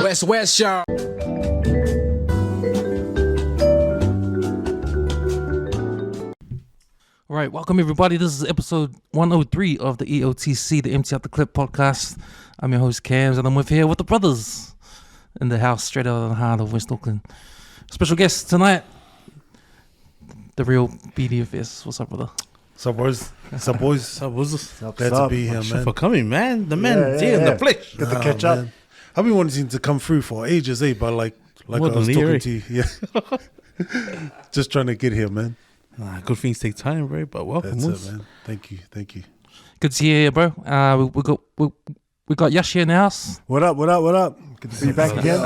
West, y'all. All right, welcome everybody. This is episode 103 of the EOTC, the Empty Out the Clip podcast. I'm your host Cams, and I'm here with the brothers in the house, straight out of the heart of West Auckland. Special guest tonight, the real BDFS. What's up, brother? What's up, boys? Glad to be here, man. For coming, man. The man here in the flesh. Good to catch up. I've been wanting to come through for ages, but like I was talking to you, yeah. Just trying to get here, man. Good things take time, bro. But welcome, That's it, man. Thank you. Good to see you here, bro. We got Yash here in the house. What up? Good to see you back again.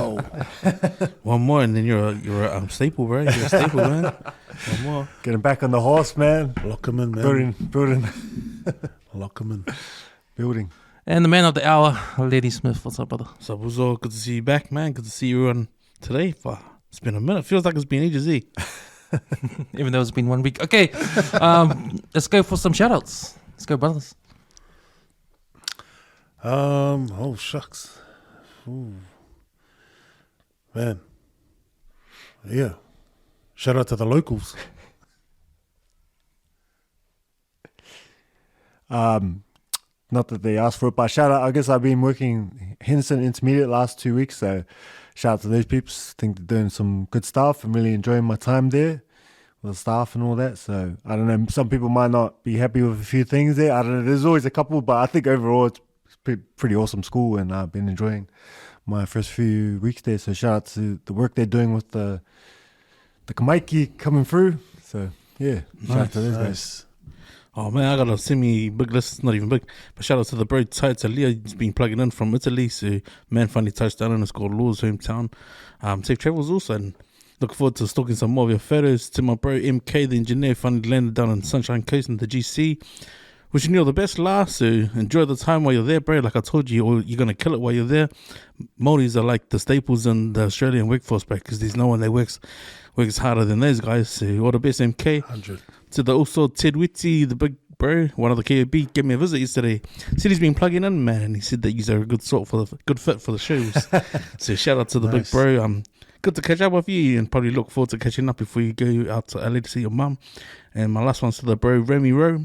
One more, and then you're a staple, bro. You're a staple, man. One more. Getting back on the horse, man. Lock him in, man. Building. Lock him in. Building. And the man of the hour, Lady Smith. What's up, brother? What's up, Uzo? Good to see you back, man. Good to see you on today. It's been a minute. Feels like it's been ages, eh? Even though it's been 1 week. Okay, let's go for some shout-outs. Let's go, brothers. Oh, shucks. Ooh. Man. Yeah. Shout out to the locals. Not that they asked for it, but shout out. I guess I've been working Henderson Intermediate last 2 weeks, so shout out to those peeps. Think they're doing some good stuff. I'm really enjoying my time there with the staff and all that. So I don't know. Some people might not be happy with a few things there. I don't know. There's always a couple, but I think overall it's pretty awesome school, and I've been enjoying my first few weeks there. So shout out to the work they're doing with the Kamaiki coming through. So yeah, shout out to those guys. Oh man, I got a semi-big list, not even big, but shout out to the bro Tights Alia. He's been plugging in from Italy, so man finally touched down in his called Law's hometown. Safe travels also, and look forward to stalking some more of your photos. To my bro MK, the engineer, finally landed down on Sunshine Coast in the GC. Wishing you all the best, last. So enjoy the time while you're there, bro. Like I told you, you're going to kill it while you're there. Māoris are like the staples in the Australian workforce, bro, because there's no one that works harder than those guys. So all the best, MK. 100. To the also Ted Whitty, the big bro, one of the KOB, gave me a visit yesterday. Said he's been plugging in, man, and he said that you're a good good fit for the shows. So shout out to the big bro. Good to catch up with you, and probably look forward to catching up before you go out to LA to see your mum. And my last one's to the bro Remy Rowe.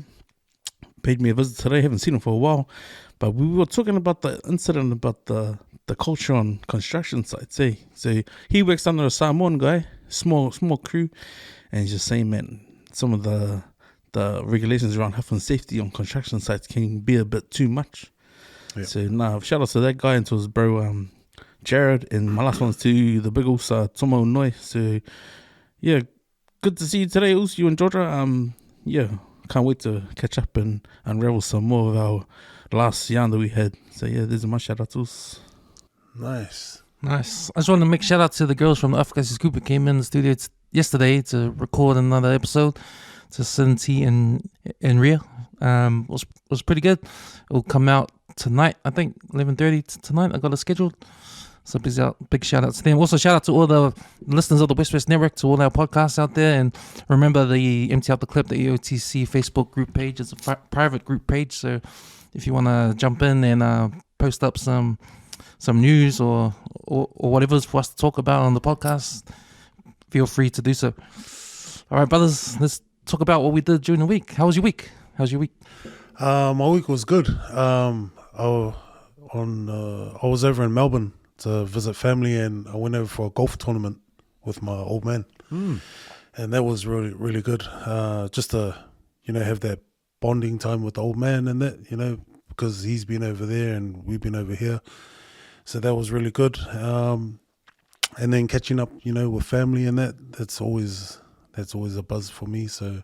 Paid me a visit today. Haven't seen him for a while, but we were talking about the incident about the culture on construction sites. So he works under a Samoan guy, small crew, and he's just saying, man, some of the regulations around health and safety on construction sites can be a bit too much. Yep. So shout out to that guy and to his bro Jared, and my last one's to the big Tomo Noi. So yeah, good to see you today, you and Georgia. Can't wait to catch up and unravel some more of our last yarn that we had. So yeah, these are my shout outs. Nice. I just want to make shout out to the girls from the Afghanis group who came in the studio yesterday to record another episode. To Cinti and Ria. Was pretty good. It will come out tonight, I think 11:30 tonight. I got it scheduled. So big shout out to them. Also shout out to all the listeners of the West Network, to all our podcasts out there. And remember the Empty Out the Clip, the EOTC Facebook group page. It's a private group page. So if you want to jump in and post up some news or whatever's for us to talk about on the podcast, feel free to do so. All right, brothers, let's talk about what we did during the week. How was your week? My week was good. I was over in Melbourne to visit family, and I went over for a golf tournament with my old man, and that was really, really good. Just to have that bonding time with the old man, and that because he's been over there and we've been over here, so that was really good. And then catching up, with family, and that's always a buzz for me. So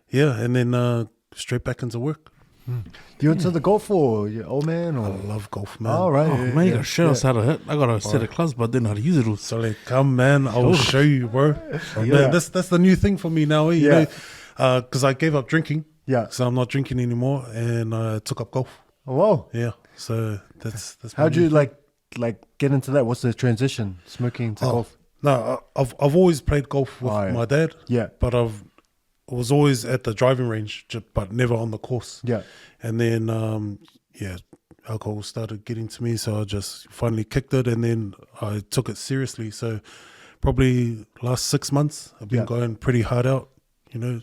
yeah, and then straight back into work. Do you into the golf or your old man? Or? I love golf, man. Oh, right. Man, you got to show us how to hit. I got a set of clubs, but I didn't know how to use it all. So come, man, I will show you, bro. Man, that's the new thing for me now, because I gave up drinking. Yeah. So I'm not drinking anymore, and I took up golf. Oh, wow. Yeah. So that's. How'd you like get into that? What's the transition, smoking to golf? No, I've always played golf with my dad. Yeah. But I was always at the driving range, but never on the course. Yeah. And then alcohol started getting to me, so I just finally kicked it, and then I took it seriously. So probably last 6 months, I've been going pretty hard out, you know.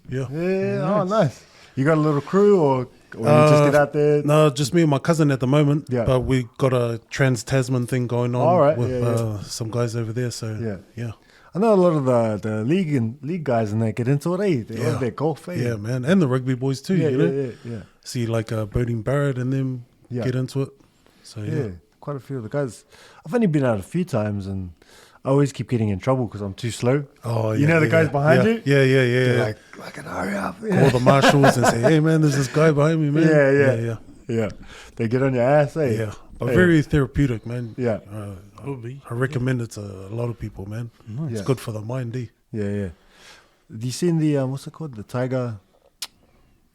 Yeah. Yeah, oh, nice. You got a little crew, or you just get out there? No, just me and my cousin at the moment. Yeah. But we got a Trans-Tasman thing going on All right, with some guys over there. So, yeah. I know a lot of the league guys and they get into it, eh? They have their golf, eh? Yeah, man. And the rugby boys too, you know. Yeah. See, like Bodine Barrett and them get into it. So, yeah. Quite a few of the guys. I've only been out a few times and I always keep getting in trouble because I'm too slow. Oh, yeah. You know the guys behind you? Yeah. They're like, hurry up. Call the marshals and say, hey, man, there's this guy behind me, man. Yeah. They get on your ass, eh? Yeah. But very therapeutic, man. Yeah. I recommend it to a lot of people, man. Nice. It's good for the mind, eh? Yeah. Have you seen the, what's it called? The Tiger,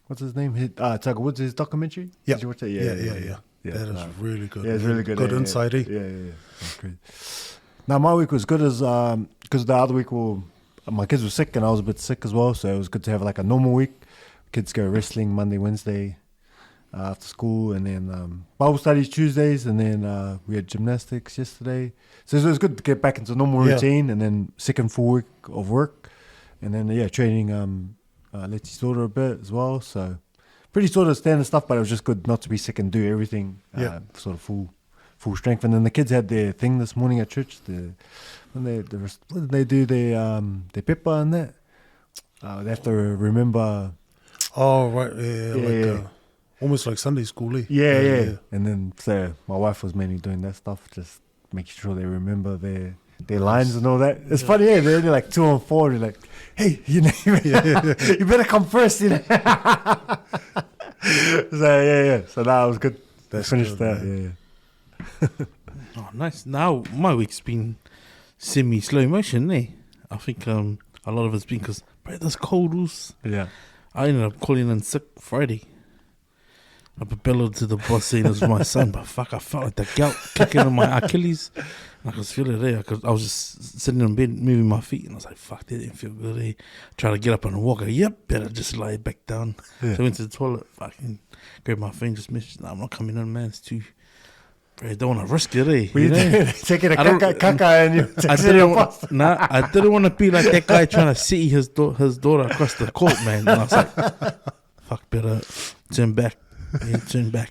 what's his name? Tiger Woods, his documentary? Yeah. Did you watch that? Yeah. That is really good. Yeah, it's really good. Good insight, eh? Yeah. That's great. Now, my week was good as, because the other week, my kids were sick and I was a bit sick as well, so it was good to have like a normal week. Kids go wrestling Monday, Wednesday after school, and then Bible studies Tuesdays, and then we had gymnastics yesterday. So it was good to get back into normal routine, and then second full week of work, and then training Letty's daughter a bit as well. So pretty sort of standard stuff, but it was just good not to be sick and do everything sort of full strength. And then the kids had their thing this morning at church. What did they do? Their pepper and that. They have to remember. Oh right, almost like Sunday school, eh? Yeah. And then so my wife was mainly doing that stuff, just making sure they remember their lines and all that. It's funny, they're only like 2 and 4. They're like, hey, you know, you better come first, you know. So that was good. That's finished good, that. Oh, nice. Now my week's been semi slow motion, eh? I think a lot of it's been because there's cold loose. Yeah. I ended up calling in sick Friday. I bellowed to the boss saying it was my son, but fuck, I felt like the gout kicking in my Achilles. And I could feel it there. I was just sitting in bed, moving my feet, and I was like, fuck, that didn't feel good, eh? Try to get up and walk. Better just lie back down. Yeah. So I went to the toilet, fucking grabbed my phone, just messaged, I'm not coming in, man, it's too... I don't want to risk it, eh? You know? Taking a caca and you I didn't want to be like that guy trying to see his daughter across the court, man. And I was like, fuck, better turn back.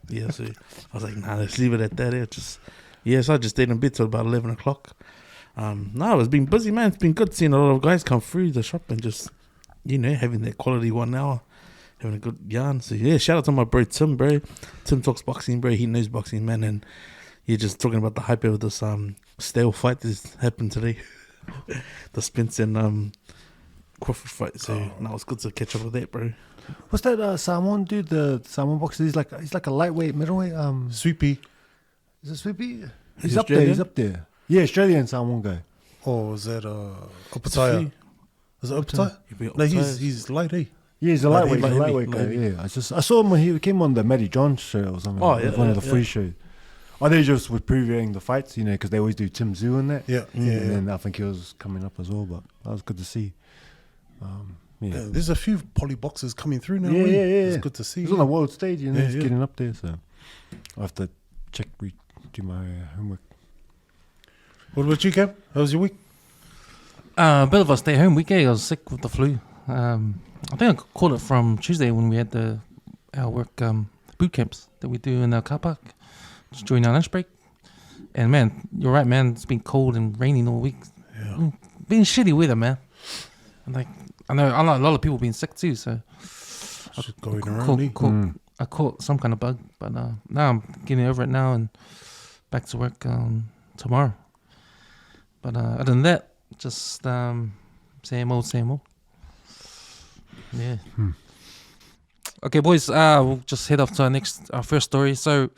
Yeah, so I was like, nah, let's leave it at that. So I just stayed in bed till about 11 o'clock. It's been busy, man. It's been good seeing a lot of guys come through the shop and just, having that quality 1 hour, having a good yarn. So, shout out to my bro, Tim, bro. Tim talks boxing, bro. He knows boxing, man. And just talking about the hype of this stale fight that happened today. The Spence and Crawford fight. So, it's good to catch up with that, bro. What's that Samoan dude? The Samoan boxer. He's like a lightweight, middleweight. Sweepy. Is it Sweepy? He's He's up there. Australian? He's up there. Yeah, Australian Samoan guy. Or is that Opataya? Is it Opataya? No, he's light, eh? Yeah, he's a lightweight. heavy, Lightweight guy. heavy. Yeah, I saw him when he came on the Matty John show or something. Oh, yeah, one of the yeah. free shows. Oh, they just were previewing the fights, because they always do Tim Zoo and that. Yeah. And then I think he was coming up as well, but that was good to see. Yeah, there's a few poly boxers coming through now. Yeah. It's good to see. He's on the world stage, he's Yeah. getting up there, so I have to do my homework. What about you, Cam? How was your week? A bit of a stay-home week. I was sick with the flu. I think I caught it from Tuesday when we had our work boot camps that we do in our car park just during our lunch break. And man, you're right, man. It's been cold and raining all week. Yeah. Been shitty weather, man. And I know a lot of people been sick too. So Just going around. I caught some kind of bug, but now I'm getting over it now and back to work tomorrow. But other than that, just same old. Yeah. Okay, boys. We'll just head off to our first story. So,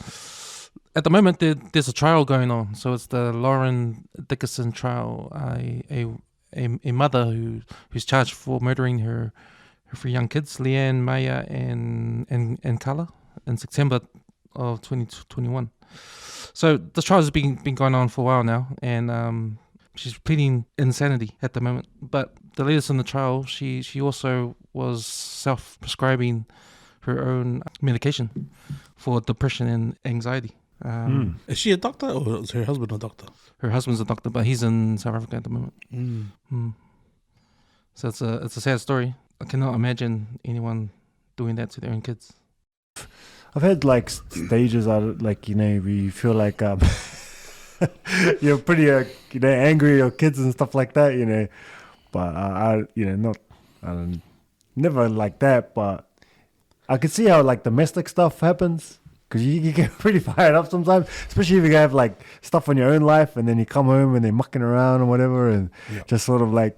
at the moment, there's a trial going on. So it's the Lauren Dickerson trial. A mother who's charged for murdering her 3 young kids, Leanne, Maya, and Carla, in September of 2021. So this trial has been going on for a while now, and she's pleading insanity at the moment. But the latest in the trial, she also was self-prescribing her own medication for depression and anxiety. Is she a doctor or is her husband a doctor? Her husband's a doctor, but he's in South Africa at the moment. So it's a sad story. I cannot imagine anyone doing that to their own kids. I've had like stages out, like, you know, where you feel like you're pretty, you know, angry at your kids and stuff like that, you know. But I you know, never like that. But I can see how like domestic stuff happens, because you get pretty fired up sometimes, especially if you have like stuff on your own life, and then you come home and they're mucking around or whatever, and just sort of like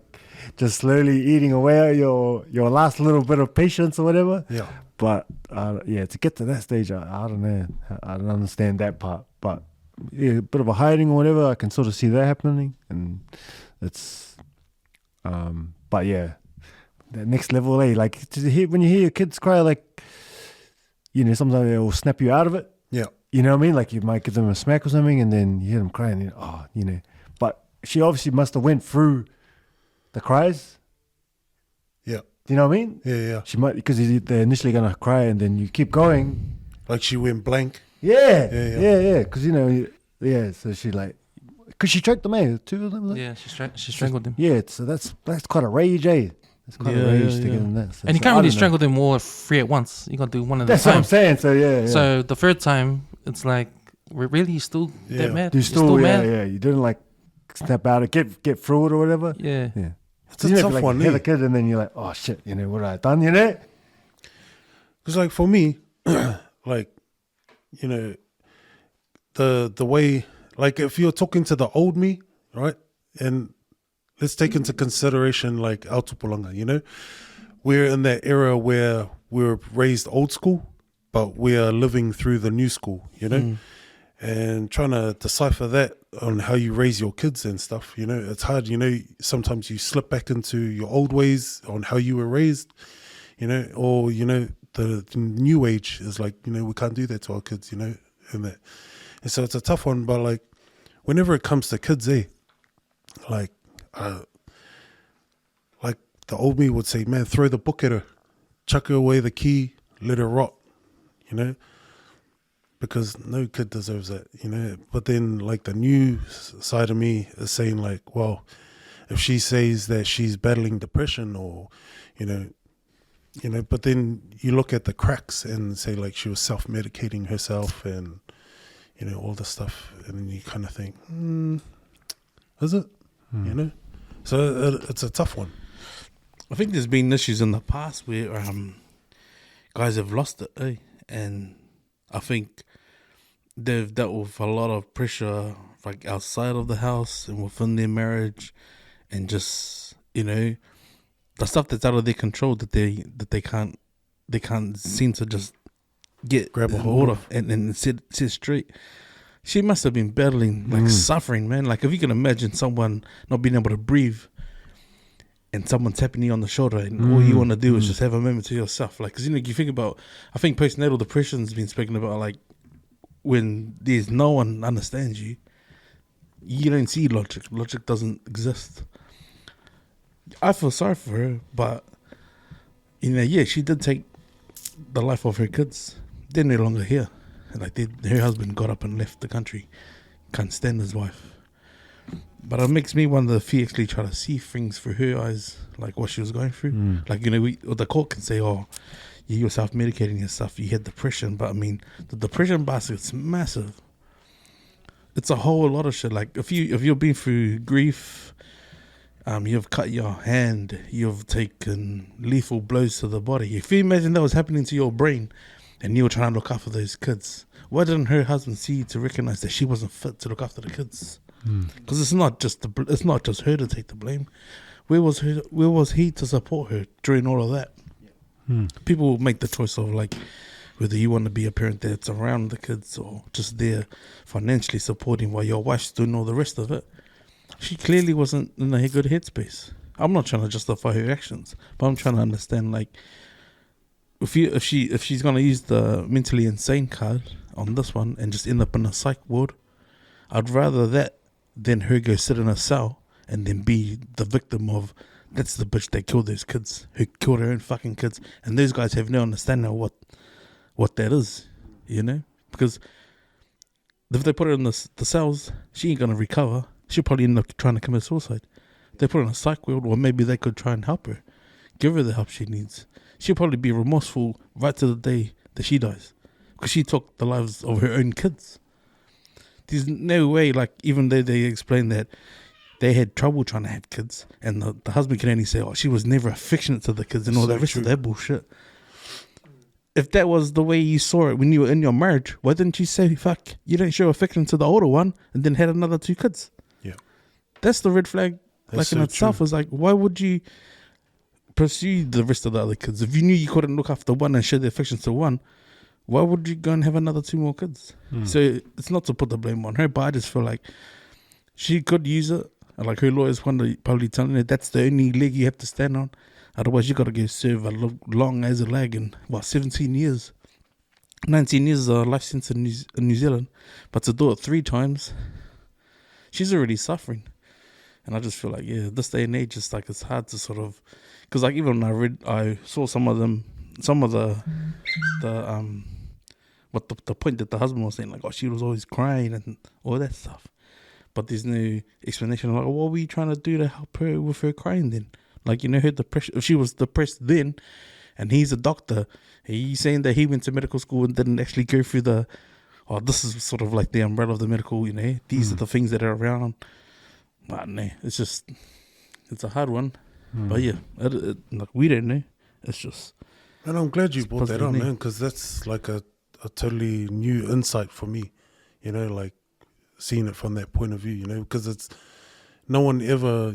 just slowly eating away at your last little bit of patience or whatever. Yeah. But to get to that stage, I don't know. I don't understand that part. But yeah, a bit of a hiding or whatever, I can sort of see that happening, and it's. But yeah, that next level, like when you hear your kids cry, like, you know, sometimes they will snap you out of it. Yeah. You know what I mean? Like you might give them a smack or something, and then you hear them crying. And you know. But she obviously must have went through the cries. Yeah. Do you know what I mean? Yeah. She might, because they're initially gonna cry, and then you keep going. Like she went blank. Yeah. Yeah. Because you know, so she like, because she choked them out, 2 of them. Like? Yeah, she strangled him. Yeah, so that's quite a rage, eh? It's quite a rage to get in that. So, and you can't really strangle them all 3 at once. You got to do one at a time. That's what I'm saying. So yeah. So the third time, it's like, really, you still that mad? You're still mad? Yeah. You didn't like snap out of get through it or whatever. Yeah. It's a tough one. You have a kid, and then you're like, oh shit, you know what I done, you know? Because like for me, like, you know, the way, like if you're talking to the old me, right, and let's take into consideration like our tupulanga, you know, we're in that era where we're raised old school, but we are living through the new school, you know, and trying to decipher that on how you raise your kids and stuff, you know, it's hard, you know, sometimes you slip back into your old ways on how you were raised, you know, or, you know, the new age is like, you know, we can't do that to our kids, you know, and so it's a tough one. But like whenever it comes to kids, like the old me would say, man, throw the book at her, chuck her away the key, let her rot, you know, because no kid deserves that, you know. But then like the new side of me is saying like, well, if she says that she's battling depression or, you know, but then you look at the cracks and say like she was self-medicating herself and, you know, all this stuff, and then you kind of think, is it? You know? So it's a tough one. I think there's been issues in the past where guys have lost it, and I think they've dealt with a lot of pressure like outside of the house and within their marriage, and just, you know, the stuff that's out of their control that they can't seem to just grab a hold of and sit straight. She must have been battling, like suffering, man. Like if you can imagine someone not being able to breathe and someone tapping you on the shoulder, and all you want to do is just have a moment to yourself. Like, cause you know, you think about, I think postnatal depression's been spoken about, like when there's no one understands you, you don't see logic. Logic doesn't exist. I feel sorry for her, but you know, yeah, she did take the life of her kids. They're no longer here. Like her husband got up and left the country. Can't stand his wife. But it makes me wonder if he actually tried to see things through her eyes, like what she was going through. Like, you know, the court can say, oh, you were self-medicating yourself, you had depression. But I mean, the depression basket's massive. It's a whole lot of shit. Like if you've been through grief, you've cut your hand, you've taken lethal blows to the body. If you imagine that was happening to your brain, and you were trying to look after those kids, why didn't her husband see to recognize that she wasn't fit to look after the kids? Because it's not just her to take the blame. Where was he to support her during all of that? People make the choice of like whether you want to be a parent that's around the kids or just there financially supporting while your wife's doing all the rest of it. She clearly wasn't in a good headspace. I'm not trying to justify her actions, but I'm trying to understand, like, if she's gonna use the mentally insane card on this one and just end up in a psych ward, I'd rather that than her go sit in a cell and then be the victim of, that's the bitch that killed those kids, who killed her own fucking kids, and those guys have no understanding of what that is, you know? Because if they put her in the cells, she ain't going to recover. She'll probably end up trying to commit suicide. They put her in a psych ward, or maybe they could try and help her, give her the help she needs. She'll probably be remorseful right to the day that she dies, because she took the lives of her own kids. There's no way, like, even though they explain that they had trouble trying to have kids, and the husband can only say, oh, she was never affectionate to the kids and all the rest of that bullshit. If that was the way you saw it when you were in your marriage, why didn't you say, fuck, you don't show affection to the older one and then had another 2 kids? Yeah. That's the red flag. That's like in itself, is like, why would you pursue the rest of the other kids? If you knew you couldn't look after one and show the affection to one, why would you go and have another 2 more kids? So it's not to put the blame on her, but I just feel like she could use it. And like her lawyers probably telling her that's the only leg you have to stand on. Otherwise, you got to go serve a long as a lag in, 17 years. 19 years is a life sentence in New Zealand. But to do it 3 times, she's already suffering. And I just feel like, yeah, this day and age, it's like it's hard to sort of, because like even when I saw some of the point that the husband was saying, like, oh, she was always crying and all that stuff. But there's no explanation. Like, what were you trying to do to help her with her crying then? Like, you know, her depression. If she was depressed then, and he's a doctor, he's saying that he went to medical school and didn't actually go through this is sort of like the umbrella of the medical, you know, these are the things that are around. But no, it's a hard one. But yeah, like we don't know. It's just. And I'm glad you brought that on, man, because that's like a totally new insight for me, you know, like seeing it from that point of view, you know, because it's no one ever,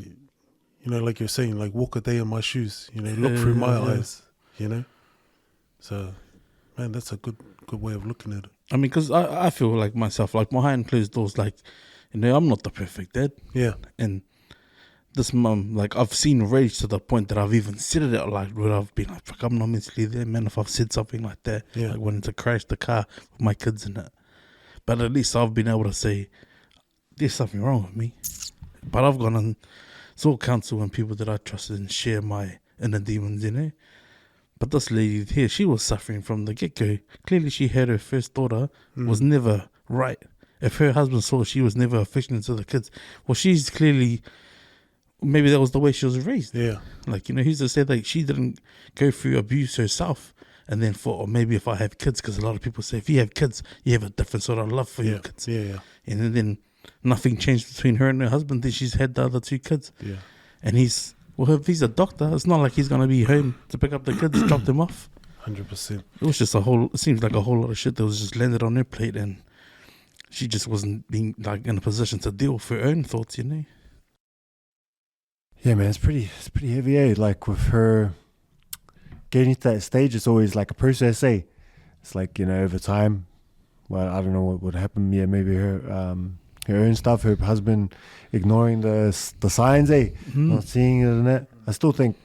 you know, like you're saying, like walk a day in my shoes, you know, look through my eyes, you know. So, man, that's a good way of looking at it. I mean, because I feel like myself, like behind closed doors, like, you know, I'm not the perfect dad. Yeah. And this mum, like, I've seen rage to the point that I've even said it out loud, where I've been like, fuck, I'm not mentally there, man, if I've said something like that. Yeah. Like, wanting to crash the car with my kids in it. But at least I've been able to say, there's something wrong with me. But I've gone and sought counsel and people that I trusted and share my inner demons, you know. But this lady here, she was suffering from the get-go. Clearly she had her first daughter, was never right. If her husband saw she was never affectionate to the kids, well, she's clearly, maybe that was the way she was raised. Yeah. Like, you know, who's to say that she didn't go through abuse herself and then thought, or maybe if I have kids, because a lot of people say if you have kids, you have a different sort of love for your kids. Yeah. And then nothing changed between her and her husband. Then she's had the other 2 kids. Yeah. And if he's a doctor, it's not like he's going to be home to pick up the kids, drop them off. 100%. It was just it seems like a whole lot of shit that was just landed on her plate, and she just wasn't being like in a position to deal with her own thoughts, you know? Yeah, man, it's pretty heavy, eh? Like with her getting to that stage, it's always like a process, eh? It's like, you know, over time, well, I don't know what would happen. Yeah, maybe her own stuff, her husband ignoring the signs, eh? Not seeing it in it. I still think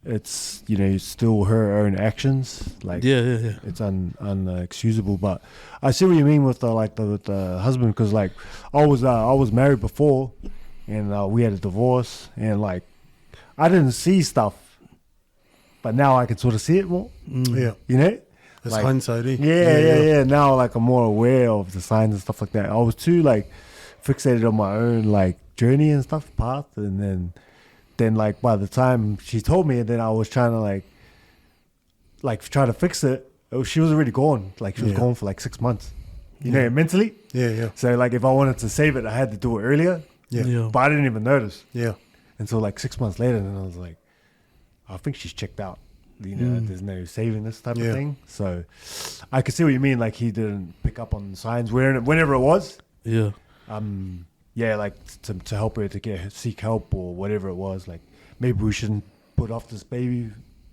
it's, you know, still her own actions. Like, yeah. It's unexcusable. But I see what you mean with the husband, because like I was married before, and we had a divorce, and like I didn't see stuff, but now I can sort of see it more. Yeah. You know? It's like, hindsight, eh? Yeah. Now like I'm more aware of the signs and stuff like that. I was too like fixated on my own like journey and stuff, path, and then like by the time she told me, and then I was trying to like try to fix it, she was already gone. Like she was gone for like 6 months. You know, mentally. Yeah. So like if I wanted to save it, I had to do it earlier. Yeah. But I didn't even notice. Yeah. Until like 6 months later, and I was like, I think she's checked out. You know, there's no saving this type of thing. So I could see what you mean. Like he didn't pick up on signs whenever it was. Yeah. Like to help her to seek help or whatever it was. Like maybe we shouldn't put off this baby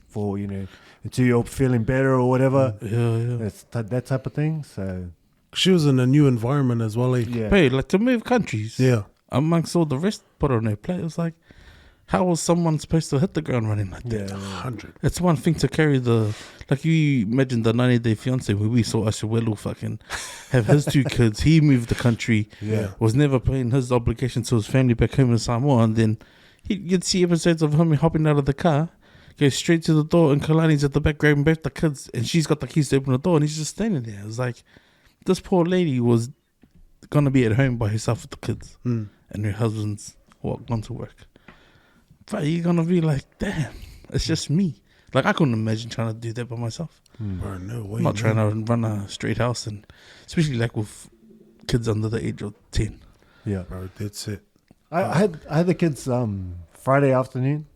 for, you know, until you're feeling better or whatever. Yeah. It's that type of thing. So She was in a new environment as well, eh? yeah. Hey, like to move countries. Yeah. Amongst all the rest put on their plate, it was like, how was someone supposed to hit the ground running like that? 100. It's one thing to carry like you imagine the 90-Day Fiance where we saw Ashewelu fucking have his 2 kids. He moved the country, was never paying his obligation to his family back home in Samoa, and then you'd see episodes of him hopping out of the car, goes straight to the door, and Kalani's at the back grabbing both the kids, and she's got the keys to open the door, and he's just standing there. It's like, this poor lady was gonna be at home by herself with the kids, and her husband's gone to work. But you're gonna be like, damn, it's just me. Like, I couldn't imagine trying to do that by myself. Bro, no way. I'm not trying to run a straight house, and especially like with kids under the age of 10. Yeah, bro, that's it. I had the kids Friday afternoon,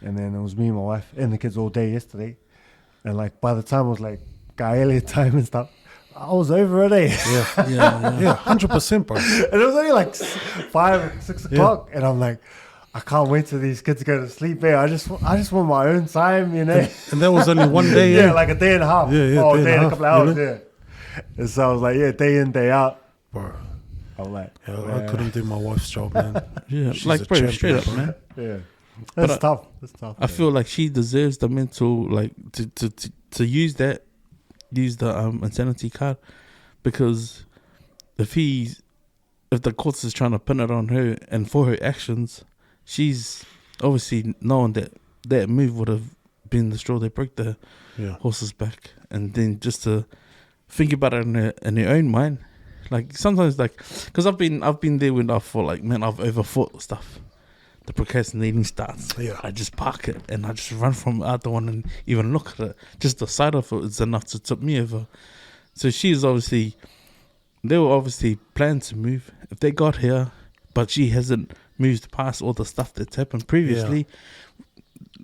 and then it was me and my wife and the kids all day yesterday. And like by the time it was like Gaele time and stuff, I was over it. Yeah, 100%, bro. And it was only like 5, 6 o'clock, and I'm like, I can't wait till these kids go to sleep. I just want my own time, you know. And that was only one day. Yeah, like a day and a half. Yeah, Oh, day a day and a half, couple hours. you know? Yeah. And so I was like, yeah, day in, day out. Bro. I'm like, Yeah, I couldn't do my wife's job, man. Yeah, She's like, a bro, champion, straight up, bro. man. yeah, But that's tough. That's tough. I feel like she deserves the mental, like, to use the insanity card, because if the courts is trying to pin it on her and for her actions, she's obviously knowing that move would have been the straw that broke the horse's back. And then just to think about it in her own mind, like sometimes, like, because I've been there when I thought, like, man, I've overthought stuff. The procrastinating starts. Yeah. I just park it and I just run from out the one and even look at it. Just the sight of it is enough to tip me over. So they were obviously planning to move. If they got here, but she hasn't moved past all the stuff that's happened previously,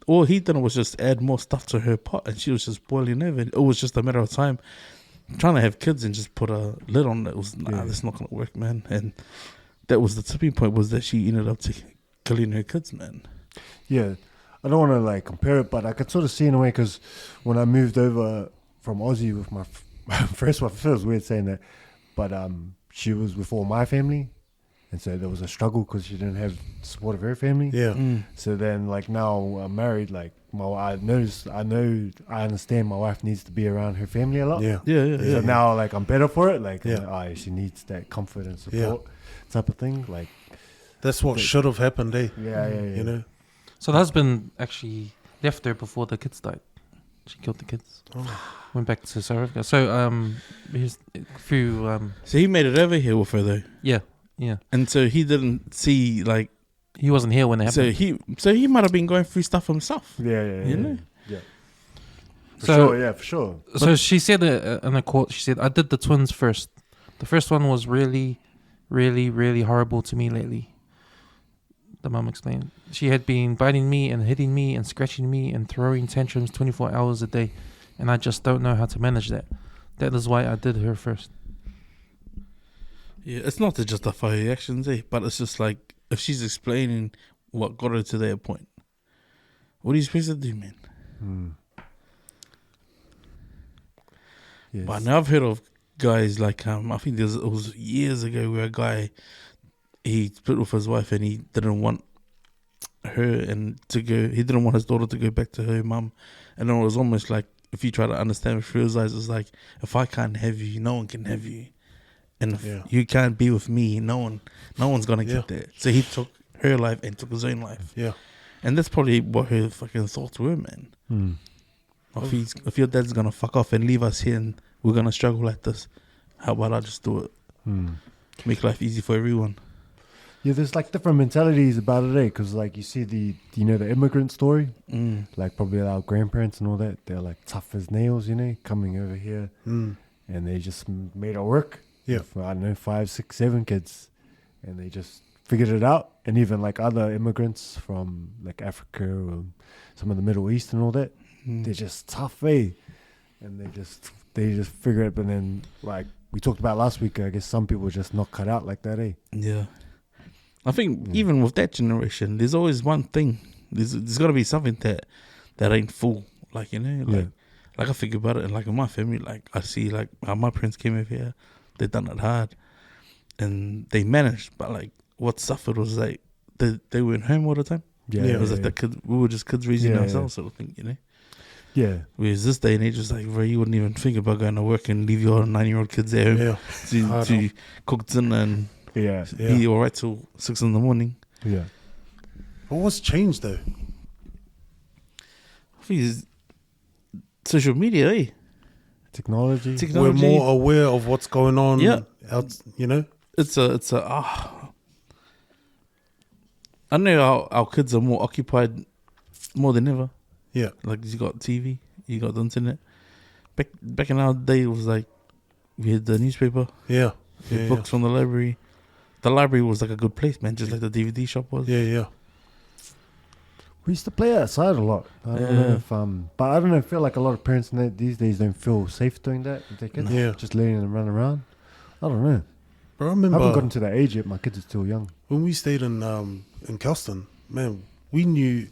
all he did was just add more stuff to her pot, and she was just boiling over. It was just a matter of time. Trying to have kids and just put a lid on it was, that's not going to work, man. And that was the tipping point, was that she ended up killing her kids, man. Yeah, I don't want to like compare it, but I could sort of see in a way, because when I moved over from Aussie with my first wife, it feels weird saying that, but she was with all my family, and so there was a struggle because she didn't have the support of her family. Yeah. So then, like, now I'm married, like, I understand my wife needs to be around her family a lot. Yeah. So now, like, I'm better for it. Like, she needs that comfort and support type of thing. Like, that's what should have happened, eh? Yeah. You know? So the husband actually left her before the kids died. She killed the kids. Went back to South Africa. So here's a few. So he made it over here with her, though. Yeah. And so he didn't see, like, he wasn't here when it happened. So he might have been going through stuff himself. Yeah. You know? Yeah. For sure. So she said in a quote, she said, "I did the twins first. The first one was really, really, really horrible to me lately." The mum explained. She had been biting me and hitting me and scratching me and throwing tantrums 24 hours a day, and I just don't know how to manage that. That is why I did her first. Yeah, it's not to justify her actions, but it's just like, if she's explaining what got her to that point, what are you supposed to do, man? Yes. But now I've heard of guys like, I think it was years ago where a guy, he split with his wife and he didn't want her he didn't want his daughter to go back to her mum. And then it was almost like, if you try to understand it through his eyes, it's like, if I can't have you, no one can have you. And if you can't be with me, no one's gonna get there. So he took her life and took his own life. Yeah. And that's probably what her fucking thoughts were, man. If your dad's gonna fuck off and leave us here and we're gonna struggle like this, how about I just do it? Make life easy for everyone. Yeah, there's like different mentalities about it, because like you see the immigrant story, like probably our grandparents and all that, they're like tough as nails, coming over here, and they just made it work. Yeah, for, I don't know, 5, 6, 7 kids, and they just figured it out. And even like other immigrants from like Africa or some of the Middle East and all that, they're just tough, and they just figure it. But then, like we talked about last week, I guess some people are just not cut out like that, Yeah. I think even with that generation, there's always one thing. There's got to be something that ain't full. Like, like I think about it, and like in my family, like I see like how my parents came over here, they done it hard, and they managed. But like what suffered was like they weren't home all the time. It was like the kids. We were just kids raising ourselves, sort of thing, Yeah. Whereas this day and age is like, bro, you wouldn't even think about going to work and leave your 9-year-old kids at home to cook dinner and be all right till 6 a.m. Yeah. But what's changed though? Because social media, eh? Technology. We're more aware of what's going on. Yeah. Out, you know. I know our kids are more occupied more than ever. Yeah. Like you got TV, you got the internet. Back in our day, it was like we had the newspaper, Yeah. books from the library. The library was like a good place, man, just like the DVD shop was. Yeah. We used to play outside a lot. I don't know if but I don't know. I feel like a lot of parents these days don't feel safe doing that with their kids. Yeah. Just letting them run around. I don't know. But I I remember haven't gotten to that age yet. My kids are still young. when we stayed in Kelston, man, we knew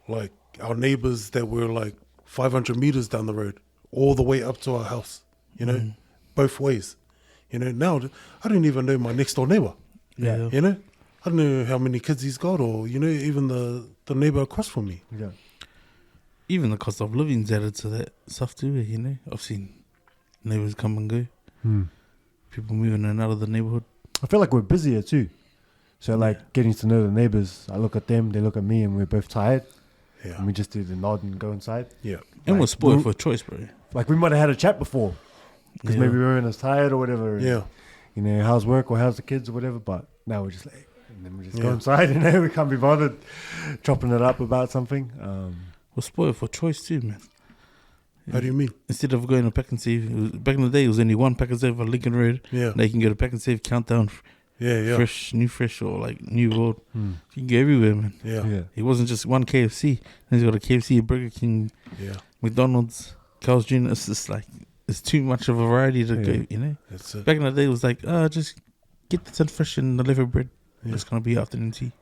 like our neighbors that were like 500 meters down the road, all the way up to our house. You know, both ways. You know, now I don't even know my next door neighbor. Yeah. You know, I don't know how many kids he's got, or you know, even the neighbor across from me. Yeah. Even the cost of living's added to that stuff too, you know. I've seen neighbors come and go. People moving in and out of the neighborhood. I feel like we're busier too. So like getting to know the neighbors, I look at them, they look at me, and we're both tired. Yeah. And we just do the nod and go inside. Yeah. And Like, we're spoiled for choice, bro. Like we might have had a chat before, because maybe we weren't as tired or whatever. And, Yeah. you know, how's work or how's the kids or whatever. But now we're just like, and then we just go Yeah. inside. You know, we can't be bothered chopping it up about something. We're spoiled for choice too, man. How do you mean? Instead of going to Pack and Save, back in the day, it was only one Pack and Save on Lincoln Road. Yeah. Now you can go to Pack and Save, Countdown, Yeah. Fresh, or like New World. You can go everywhere, man. Yeah. It wasn't just one KFC. Then he's got a KFC, Burger King, Yeah. McDonald's, Carl's Jr. It's just like, it's too much of a variety to go, you know? That's it. Back in the day, it was like, just get the 10 fresh and the liver bread. Yeah. It's going to be afternoon tea.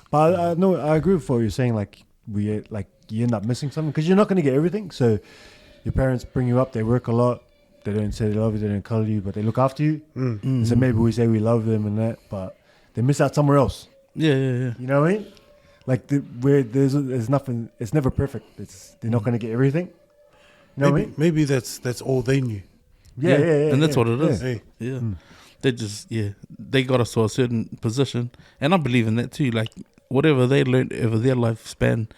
But I know I agree with what you're saying. Like you end up missing something because you're not going to get everything. So your parents bring you up. They work a lot. They don't say they love you. They don't cuddle you, but they look after you. And so maybe we say we love them and that, but they miss out somewhere else. Yeah. You know what I mean? Like there's nothing. It's never perfect. They're not going to get everything. You know what I mean? Maybe that's all they knew. Yeah. And that's what it is. Hey. Yeah. They just, they got us to a certain position. And I believe in that too. Like, whatever they learned over their lifespan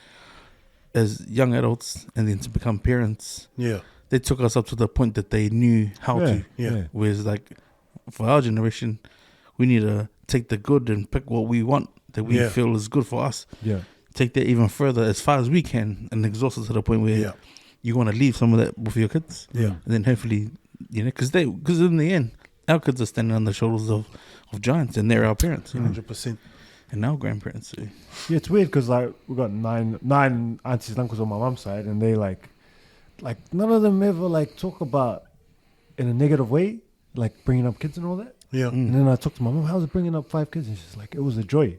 as young adults and then to become parents, Yeah. they took us up to the point that they knew how to. Yeah. Whereas, like, for our generation, we need to take the good and pick what we want that we feel is good for us. Yeah. Take that even further as far as we can and exhaust it to the point where you want to leave some of that with your kids. Yeah. And then hopefully, you know, because in the end, our kids are standing on the shoulders of giants, and they're our parents, you know, 100%. and our grandparents. So. Yeah, it's weird because like we got nine aunties and uncles on my mom's side, and they like none of them ever like talk about in a negative way, like bringing up kids and all that. Yeah. And then I talked to my mom, how's it bringing up 5 kids? And she's like, it was a joy.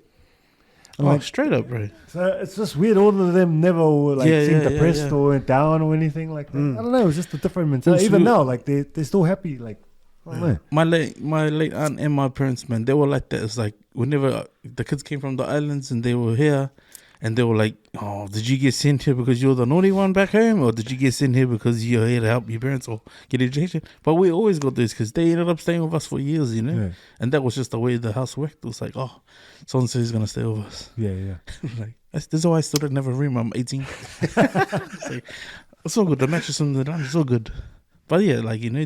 I'm Oh, like, straight up, bro. so it's just weird. All of them never like seemed depressed or went down or anything like that. I don't know. It was just a different mentality. Even now, like they're still happy. Like I don't know. My late aunt and my parents, man, they were like that. It's like whenever the kids came from the islands and they were here, and they were like, "Oh, did you get sent here because you're the naughty one back home, or did you get sent here because you're here to help your parents or get education?" But we always got this because they ended up staying with us for years, you know. Yeah. And that was just the way the house worked. It was like, "Oh, someone says he's gonna stay with us." Yeah. Like that's why I still never room. I'm 18. It's all good. The mattress and the lounge is all good. But yeah, like you know,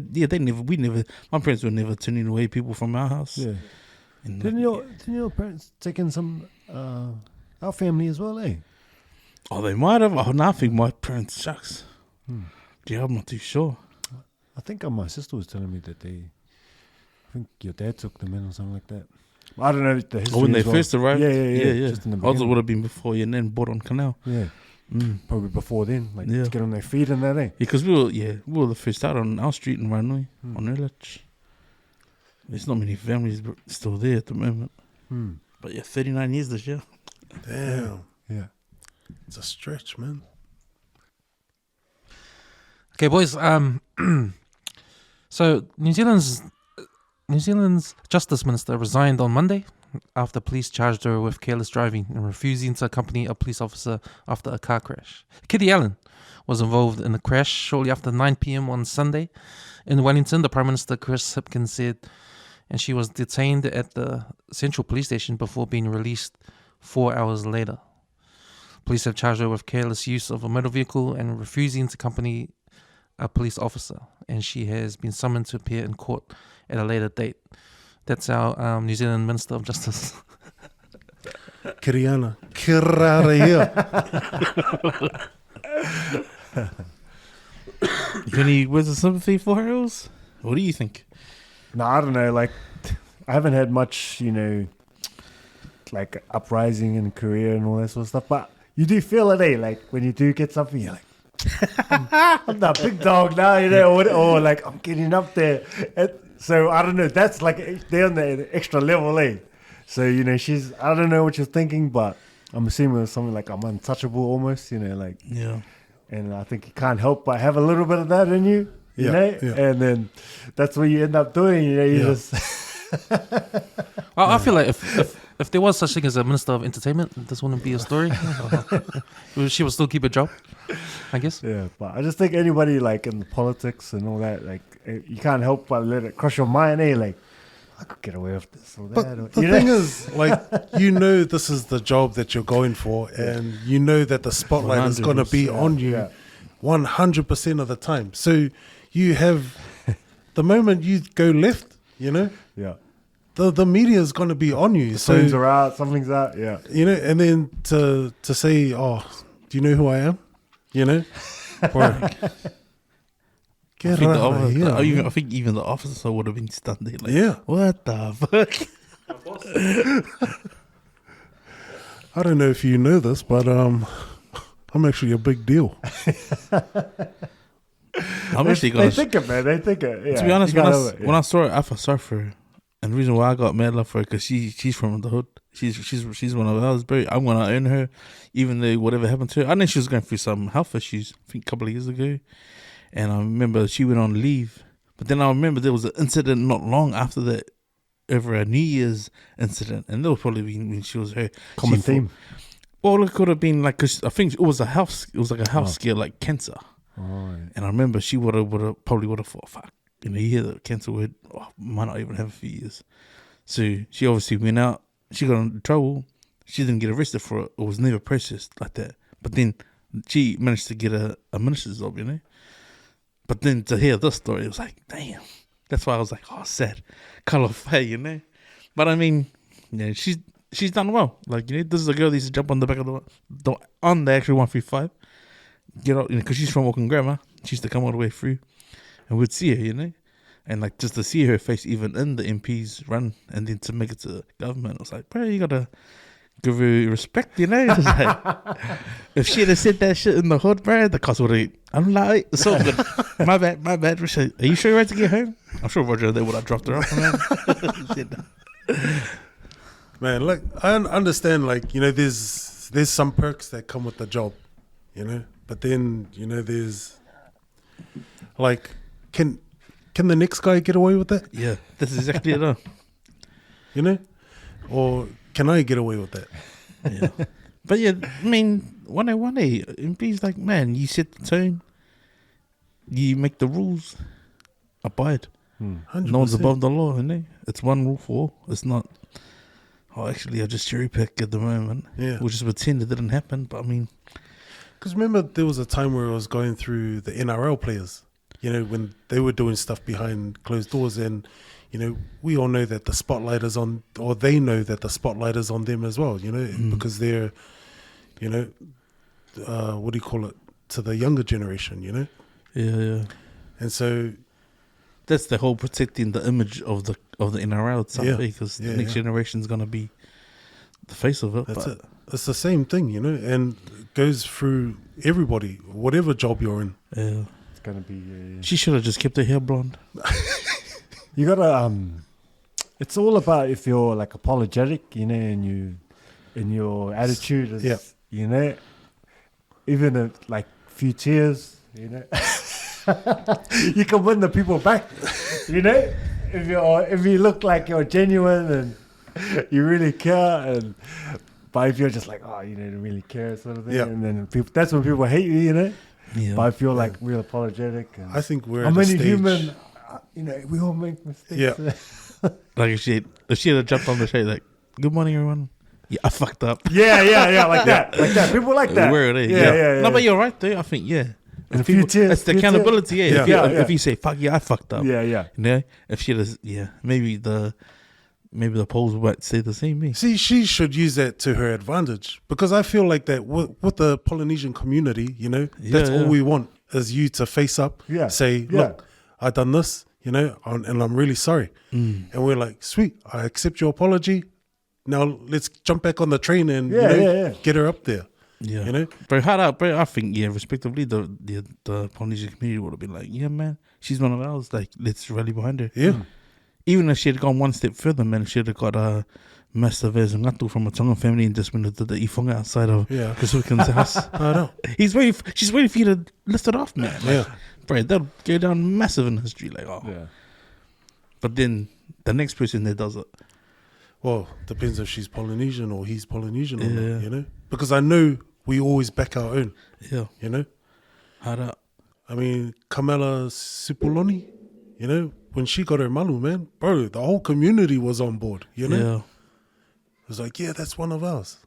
my parents were never turning away people from our house. Yeah. And Didn't your parents take in some our family as well, eh? Oh, they might have. Oh, no, I think my parents, shucks. Yeah, I'm not too sure. I think my sister was telling me that I think your dad took them in or something like that. I don't know the history. Oh, when they as well. first arrived? Yeah. Just in the Odds beginning. would have been before you and then bought on Canal. Yeah. Probably before then, like Yeah. to get on their feet and that, eh? Yeah, because we were the first out on our street in Ranui, on Erlich. There's not many families still there at the moment. But yeah, 39 years this year. Damn. Yeah. It's a stretch, man. Okay, boys. So New Zealand's Justice Minister resigned on Monday after police charged her with careless driving and refusing to accompany a police officer after a car crash. Kiri was involved in the crash shortly after 9 p.m. on Sunday in Wellington. The Prime Minister Chris Hipkins said, and she was detained at the Central Police Station before being released 4 hours later. Police have charged her with careless use of a motor vehicle and refusing to accompany a police officer, and she has been summoned to appear in court at a later date. That's our New Zealand Minister of Justice. Kiriana. Kirara here. You got any words of sympathy for her, Ills? What do you think? No, I don't know. Like, I haven't had much, like uprising in Korea and all that sort of stuff. But you do feel it, eh? Like when you do get something, you're like, I'm the big dog now, or like I'm getting up there. So I don't know. That's like they're on the extra level, eh? So I don't know what you're thinking, but I'm assuming it's something like I'm untouchable almost, like. Yeah. And I think you can't help but have a little bit of that in you, you know? Yeah. And then that's what you end up doing, just... Well, I feel like if there was such thing as a Minister of Entertainment, this wouldn't be a story. She would still keep a job, I guess. Yeah, but I just think anybody, like, in politics and all that, like, you can't help but let it cross your mind, eh? Like, I could get away with this or that. But the thing is, like, this is the job that you're going for, and you know that the spotlight is going to be on you 100% of the time. So you have, the moment you go left, Yeah. the media is going to be on you. So Phones are out, something's out, yeah. and then to say, oh, do you know who I am? Bro. I think even the officer would have been stunned there. Like, Yeah. What the fuck? I don't know if you know this, but I'm actually a big deal. I'm actually They gonna. think it, man. They think it. Yeah. To be honest, You when gotta- when I saw her, I felt sorry for her. And the reason why I got mad love for her because she's from the hood. She's one of ours, bro. I'm gonna own her, even though whatever happened to her. I know she was going through some health issues. I think a couple of years ago. And I remember she went on leave. But then I remember there was an incident not long after that, over a New Year's incident. And that was probably when she was her. Common theme. Well, it could have been like, cause I think it was like a health scare, like cancer. Oh, yeah. And I remember she would have thought, fuck, you hear the cancer word, might not even have a few years. So she obviously went out, she got in trouble. She didn't get arrested for it. It was never processed like that. But then she managed to get a minister's job, But then to hear this story, it was like, damn. That's why I was like, sad. Colour of fire, But I mean, yeah, she's done well. Like, this is a girl that used to jump on the back of on the actual 135. Get out, because she's from Auckland Grammar. She used to come all the way through. And we'd see her, And like just to see her face even in the MP's run and then to make it to government, I was like, bro, you gotta give her respect, It's like, if she had said that shit in the hood, bro, the cost would have. I'm like, it's all good. My bad. Are you sure you're right to get home? I'm sure Roger they would have dropped her off. Man, look, I understand, like, there's some perks that come with the job, but then, there's, like, can the next guy get away with that? Yeah, that's exactly it. Or can I get away with that? Yeah. But yeah, I mean, 101A, MP's like, man, you set the tone, you make the rules, abide. 100%. No one's above the law, It's one rule for all. It's not, actually, I just cherry pick at the moment. Yeah. We'll just pretend it didn't happen, but I mean. Because remember, there was a time where I was going through the NRL players, when they were doing stuff behind closed doors, and, we all know that the spotlight is on, or they know that the spotlight is on them as well, because they're, what do you call it, to the younger generation, Yeah. And so that's the whole protecting the image of the NRL itself, because the next generation's going to be the face of it. That's it. It's the same thing, and it goes through everybody, whatever job you're in. Yeah. It's going to be... She should have just kept her hair blonde. You got to... it's all about if you're, like, apologetic, and your attitude is, even if, like, few tears, you can win the people back, if you look like you're genuine and you really care, but if you're just like, you don't really care, sort of thing, and then that's when people hate you, Yeah. But if you're like real apologetic, and I think we're I'm at a only stage. human, we all make mistakes. Yeah. Like if she had jumped on the shade, like, good morning, everyone. Yeah, I fucked up. Yeah, like that. People like that. Word, eh? Yeah. No, but you're right there. I think, yeah. And a few tears. It's the accountability, yeah. If you say, fuck yeah, I fucked up. Yeah. You know, if she does, maybe the polls might say the same thing. See, she should use that to her advantage, because I feel like that with the Polynesian community, you know, that's all we want is you to face up, say, look, I done this, you know, and I'm really sorry. And we're like, sweet, I accept your apology. Now let's jump back on the train and get her up there. Yeah, you know, bro, I think, respectively, the Polynesian community would have been like, yeah, man, she's one of ours. Like, let's rally behind her. Yeah. Even if she had gone one step further, man, she would have got a Master Vezungatu from a Tongan family and just went to the ifunga outside of Chris Wickham's house. I know. She's waiting for you to lift it off, man. Like, bro, that'll go down massive in history. Like, But then the next person that does it. Well, depends if she's Polynesian or he's Polynesian or not, you know? Because I know we always back our own. Yeah. You know? Hard up. I mean, Kamala Sipuloni, you know, when she got her malu, man, bro, the whole community was on board, you know? Yeah. It was like, that's one of ours.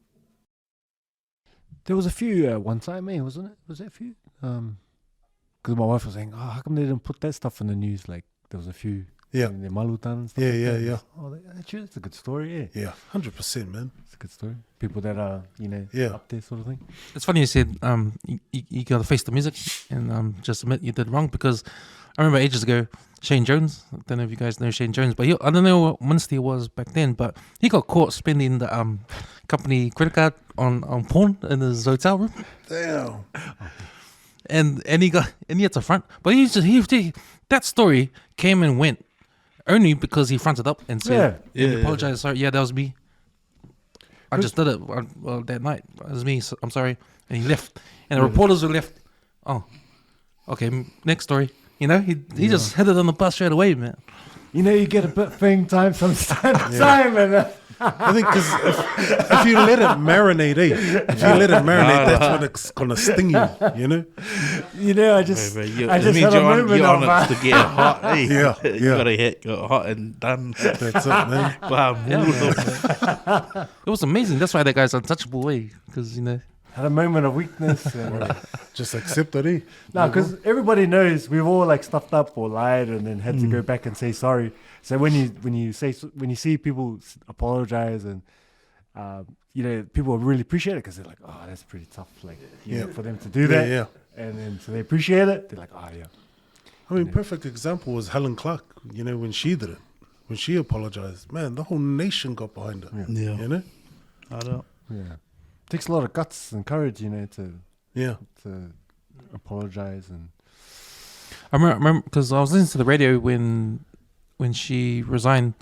There was a few one time, wasn't it? Was there a few? Because my wife was saying, how come they didn't put that stuff in the news? Like, there was a few. Yeah. The Malutan and stuff. Yeah. Oh, actually, that's a good story, Yeah, 100%, man. It's a good story. People that are, up there sort of thing. It's funny you said you got to face the music and just admit you did wrong, because I remember ages ago, Shane Jones, I don't know if you guys know Shane Jones, but I don't know what ministry he was back then, but he got caught spending the company credit card on porn in his hotel room. Damn. And he had to front, but he that story came and went only because he fronted up and said, he apologized, sorry, that was me. I just did it that night. It was me, so I'm sorry. And he left. And the reporters were left. Oh, okay, next story. You know, he just headed on the bus straight away, man. You know, you get a bit thing time time, and I think because if you let it marinate, that's when it's gonna sting you. You know. You know, I just had a moment you're on of it to get hot. Eh? Yeah. You got to hit, got hot and done. That's it, man. It was amazing. That's why that guy's untouchable, because had a moment of weakness. And, just accept it, eh? No, because everybody knows we've all like stuffed up or lied and then had to go back and say sorry. So when you see people apologize and people really appreciate it, because they're like, oh, that's pretty tough, like for them to do that. Yeah. And then so they appreciate it. They're like, oh yeah. I mean, perfect example was Helen Clark. You know, when she did it, when she apologized, man, the whole nation got behind her. Yeah. You know. I don't. Yeah. Takes a lot of guts and courage, to apologize. And I remember because I was listening to the radio when she resigned,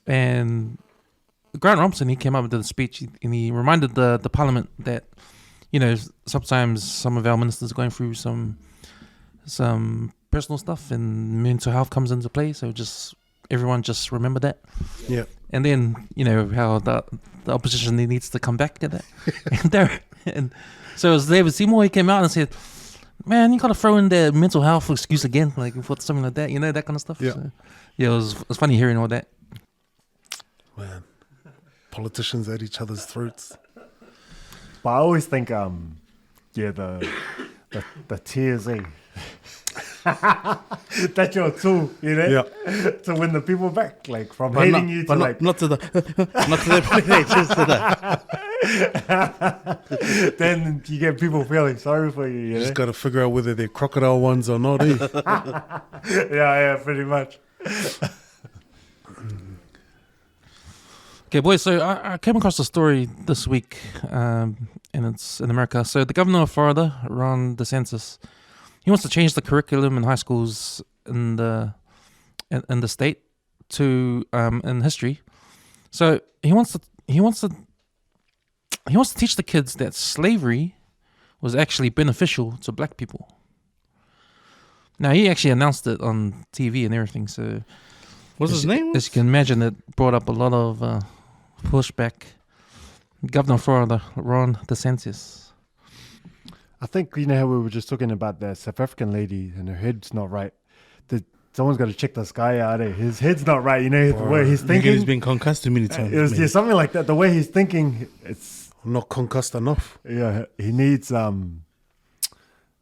and Grant Robinson, he came up and did a speech, and he reminded the parliament that sometimes some of our ministers are going through some personal stuff and mental health comes into play, so everyone just remember that. Yeah. And then how the opposition needs to come back at that. and so it was David Seymour. He came out and said, "Man, you gotta throw in the mental health excuse again, like for something like that, that kind of stuff." Yeah. So, it was funny hearing all that. Man, politicians at each other's throats. But I always think, the tears, that's your tool, to win the people back, like from hating you to not to the just to the. Then you get people feeling sorry for you. You just got to figure out whether they're crocodile ones or not. Eh? Yeah, pretty much. Okay, boys, so I came across a story this week, and it's in America. So the governor of Florida, Ron Desantis, he wants to change the curriculum in high schools in the state to in history. So he wants to teach the kids that slavery was actually beneficial to black people. Now, he actually announced it on TV and everything, so... What's his name? As you can imagine, it brought up a lot of pushback. Governor of Florida, Ron Desantis. I think, how we were just talking about that South African lady and her head's not right. someone's got to check this guy out. His head's not right. The way he's He's thinking. been concussed too many times. It was mate. something like that. The way he's thinking, it's Not concussed enough. he needs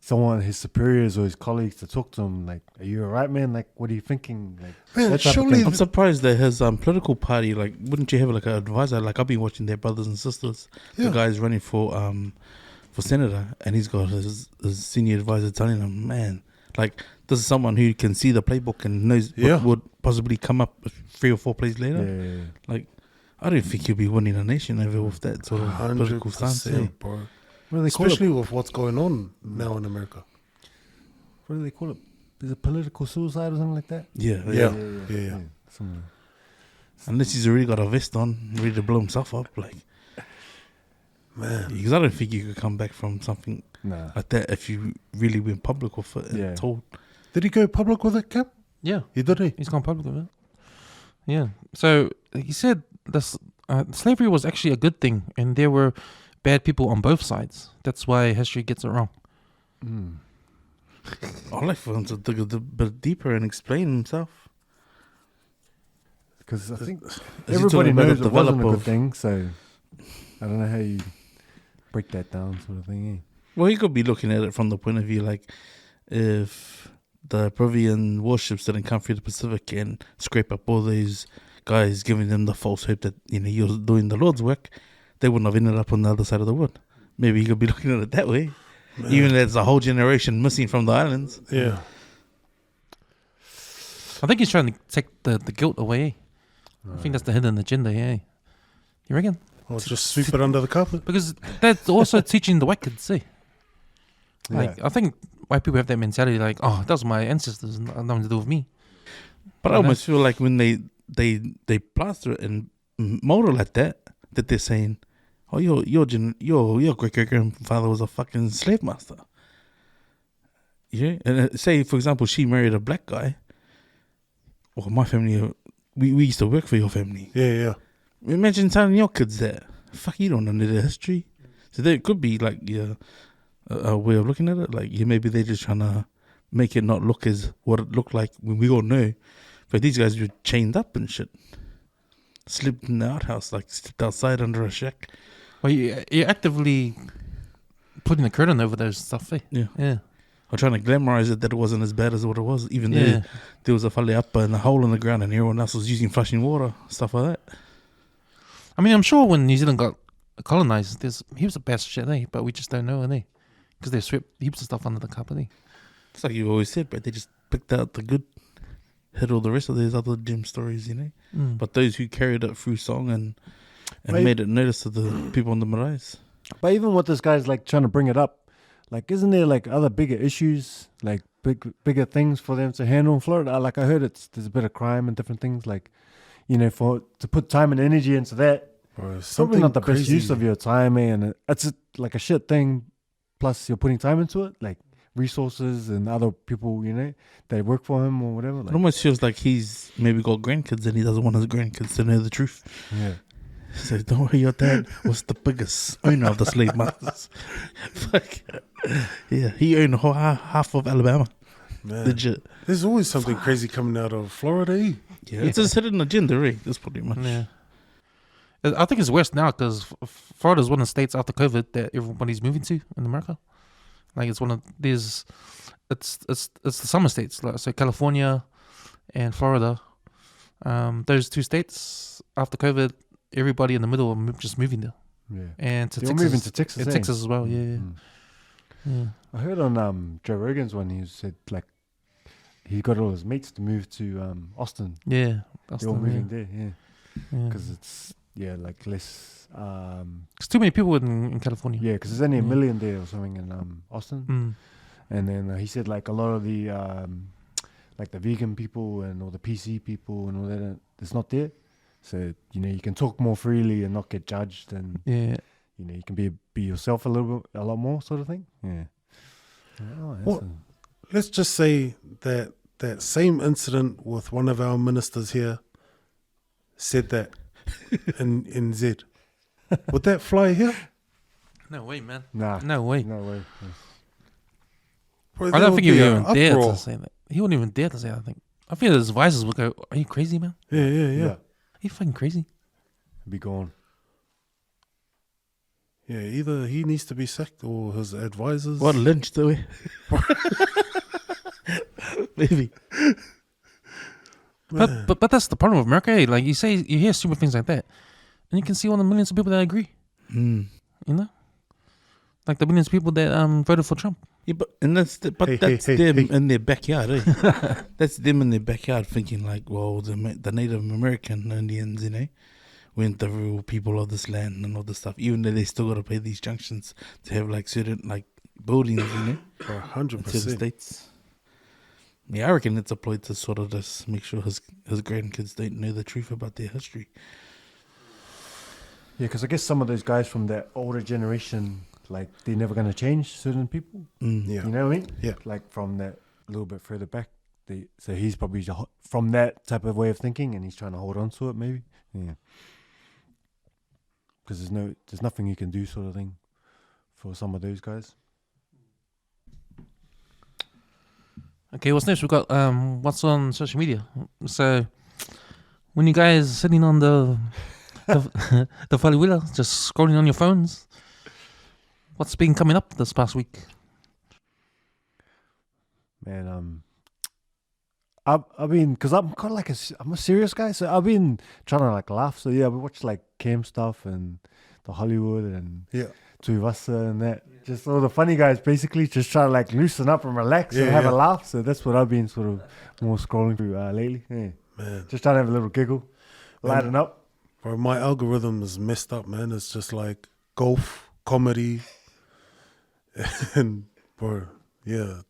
someone, his superiors or his colleagues, to talk to him. Like, are you alright, man? Like, what are you thinking? Like, Man, that type of surely thing. I'm surprised that his political party, like, wouldn't you have like an advisor? Like, I've been watching their brothers and sisters. Yeah. The guy's running for senator, and he's got his senior advisor telling him, man, like, this is someone who can see the playbook and knows what would possibly come up 3 or 4 plays later. Yeah. Like, I don't think you'll be winning a nation over with that sort of political stance. 100%, bro. What do they call it? Especially with what's going on now in America. What do they call it? Is it political suicide or something like that? Yeah. Yeah. Something. Unless he's already got a vest on, ready to blow himself up, like. Man. Because I don't think you could come back from something Nah. like that if you really went public with it and told. Did he go public with it, Cam? Yeah, He did, he? he's gone public with it. Yeah. So he said this slavery was actually a good thing, and there were bad people on both sides. That's why history gets it wrong. I'd like for him to dig a bit deeper and explain himself. Because I think Is he everybody talking about knows the it wasn't a develop good of- thing, so I don't know how you break that down, sort of thing. Well, he could be looking at it from the point of view like if the Peruvian warships didn't come through the Pacific and scrape up all these guys, giving them the false hope that you're doing the Lord's work, they wouldn't have ended up on the other side of the world. Maybe he could be looking at it that way. Man. Even there's a whole generation missing from the islands. Yeah. I think he's trying to take the guilt away. I think that's the hidden agenda, yeah. You reckon? Or just sweep it under the carpet. Because that's also teaching the white kids, see. Like, Yeah. I think white people have that mentality, like, oh, that was my ancestors, nothing to do with me. But I almost feel like when they plaster it and mold it like that they're saying, oh, your great great grandfather was a fucking slave master. Yeah, and say for example she married a black guy. Well, my family, we used to work for your family. Yeah. Imagine telling your kids that. Fuck, you don't know their history. So there could be like a way of looking at it. Like maybe they're just trying to make it not look as what it looked like when we all know. But these guys were chained up and shit. Slept in the outhouse, like slept outside under a shack. Well, you're actively putting the curtain over those stuff, eh? Yeah. Or trying to glamorize it that it wasn't as bad as what it was. Even Yeah. though there was a fale upper and a hole in the ground and everyone else was using flushing water, stuff like that. I mean, I'm sure when New Zealand got colonized, there's heaps of bad shit, eh? But we just don't know, eh? Because they swept heaps of stuff under the carpet, eh? It's like you've always said, but they just picked out the good, hid all the rest of these other gem stories, But those who carried it through song and Right. made it notice to the people on the maraes. But even what this guy's like trying to bring it up, like, isn't there like other bigger issues, like bigger things for them to handle in Florida? Like, I heard there's a bit of crime and different things, like, to put time and energy into that. Bro, It's probably not the best use of your time, and it's like a shit thing. Plus, you're putting time into it, like resources and other people, that work for him or whatever. It Like, almost feels like he's maybe got grandkids and he doesn't want his grandkids to know the truth. yeah. So don't worry, your dad was the biggest owner of the slave masters. Fuck. Yeah, he owned half of Alabama. Man. Legit. There's always something crazy coming out of Florida, eh? Yeah. It's his hidden agenda, right? That's pretty much. Yeah. I think it's worse now because Florida's one of the states after COVID that everybody's moving to in America. Like it's it's the summer states, like, so California and Florida. Those two states after COVID, everybody in the middle are just moving there. Yeah. And to They're Texas, moving to Texas, and eh? Texas as well. Yeah. Mm. Yeah. I heard on Joe Rogan's one, he said like he got all his mates to move to Austin. Yeah. They're all moving there, yeah, Yeah. because it's like less. There's too many people in California. Yeah, because there's only a Yeah. million there or something in Austin. Mm. And then he said like a lot of the like the vegan people and all the PC people and all that, it's not there. So you can talk more freely and not get judged, and Yeah. you can be yourself a lot more, sort of thing. Yeah. Oh, that's Well, let's just say that same incident with one of our ministers here said that in Z. Would that fly here? No way, man. nah, No way. no way. Bro, I there don't would think he be would an even dare uproar. to say that. He wouldn't even dare to say that, I think. I feel his advisors would go, "Are you crazy, man? Yeah. Are you fucking crazy?" Be gone. Yeah, either he needs to be sacked or his advisors. What lynched do we? Maybe. But that's the problem with America. Eh? Like you hear stupid things like that, and you can see all the millions of people that agree. Mm. You know, like the millions of people that voted for Trump. Yeah, but that's them in their backyard. Eh? That's them in their backyard thinking like, well, the Native American Indians, you know, weren't the real people of this land and all this stuff. Even though they still got to pay these junctions to have like certain like buildings, you know, 100%. certain states. Yeah, I reckon it's a ploy to sort of just make sure his grandkids don't know the truth about their history. Yeah, because I guess some of those guys from that older generation, like, they're never going to change certain people. Yeah. You know what I mean? Yeah. Like, from that a little bit further back. So he's probably from that type of way of thinking, and he's trying to hold on to it, maybe. Yeah. Because there's nothing you can do, sort of thing, for some of those guys. Okay, what's next? We've got what's on social media. So when you guys sitting on the Folly Wheeler, just scrolling on your phones, what's been coming up this past week? Man, I've been, because I'm kind of like I'm a serious guy, so I've been trying to like laugh. So yeah, we watch like camp stuff and the Hollywood and Tuivasa and that. Just all the funny guys basically just try to like loosen up and relax and have a laugh. So that's what I've been sort of more scrolling through lately. Yeah. Man. Just trying to have a little giggle, lighten up. Bro, my algorithm is messed up, man. It's just like golf, comedy, and bro, yeah,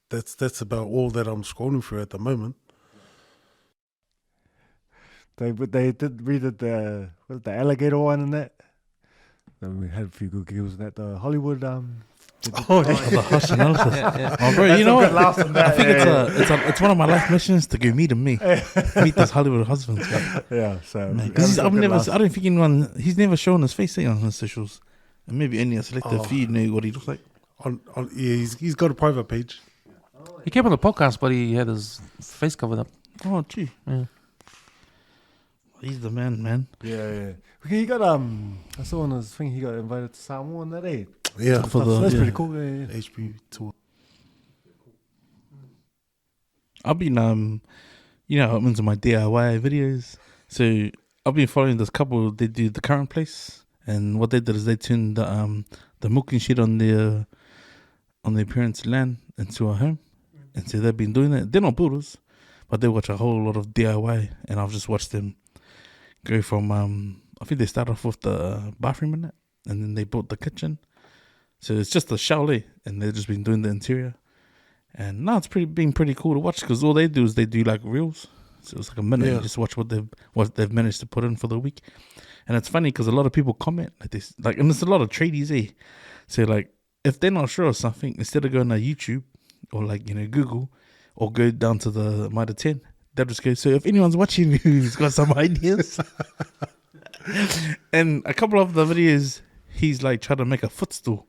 that's about all that I'm scrolling through at the moment. They redid the alligator one and that. Then we had a few good giggles in that. The Hollywood the hush analysis. Oh, bro, you know what? I think it's one of my life missions to go meet him. Meet this Hollywood husband. Yeah, so because I don't think anyone. He's never shown his face on his socials, and maybe only a selective feed know what he looks like. He's got a private page. He came on the podcast, but he had his face covered up. Oh, gee. Yeah. He's the man. Yeah. Okay, he got I saw on his thing he got invited to Samoa on that day. Yeah, so that's pretty cool. Yeah. HB tour. I've been you know, I'm into my DIY videos. So I've been following this couple. They do the current place, and what they did is they turned the milking shed on their parents' land into a home, and so they've been doing it. They're not builders, but they watch a whole lot of DIY, and I've just watched them go from I think they started off with the bathroom in it, and then they built the kitchen. So it's just a chalet, and they've just been doing the interior. And now it's been pretty cool to watch, because all they do is they do like reels. So it's like a minute. You just watch what they've managed to put in for the week. And it's funny because a lot of people comment like this, like, and there's a lot of tradies, eh? So like, if they're not sure of something, instead of going to YouTube or like, you know, Google, or go down to the Mitre 10, they'll just go, so if anyone's watching who's got some ideas. And a couple of the videos, he's like trying to make a footstool,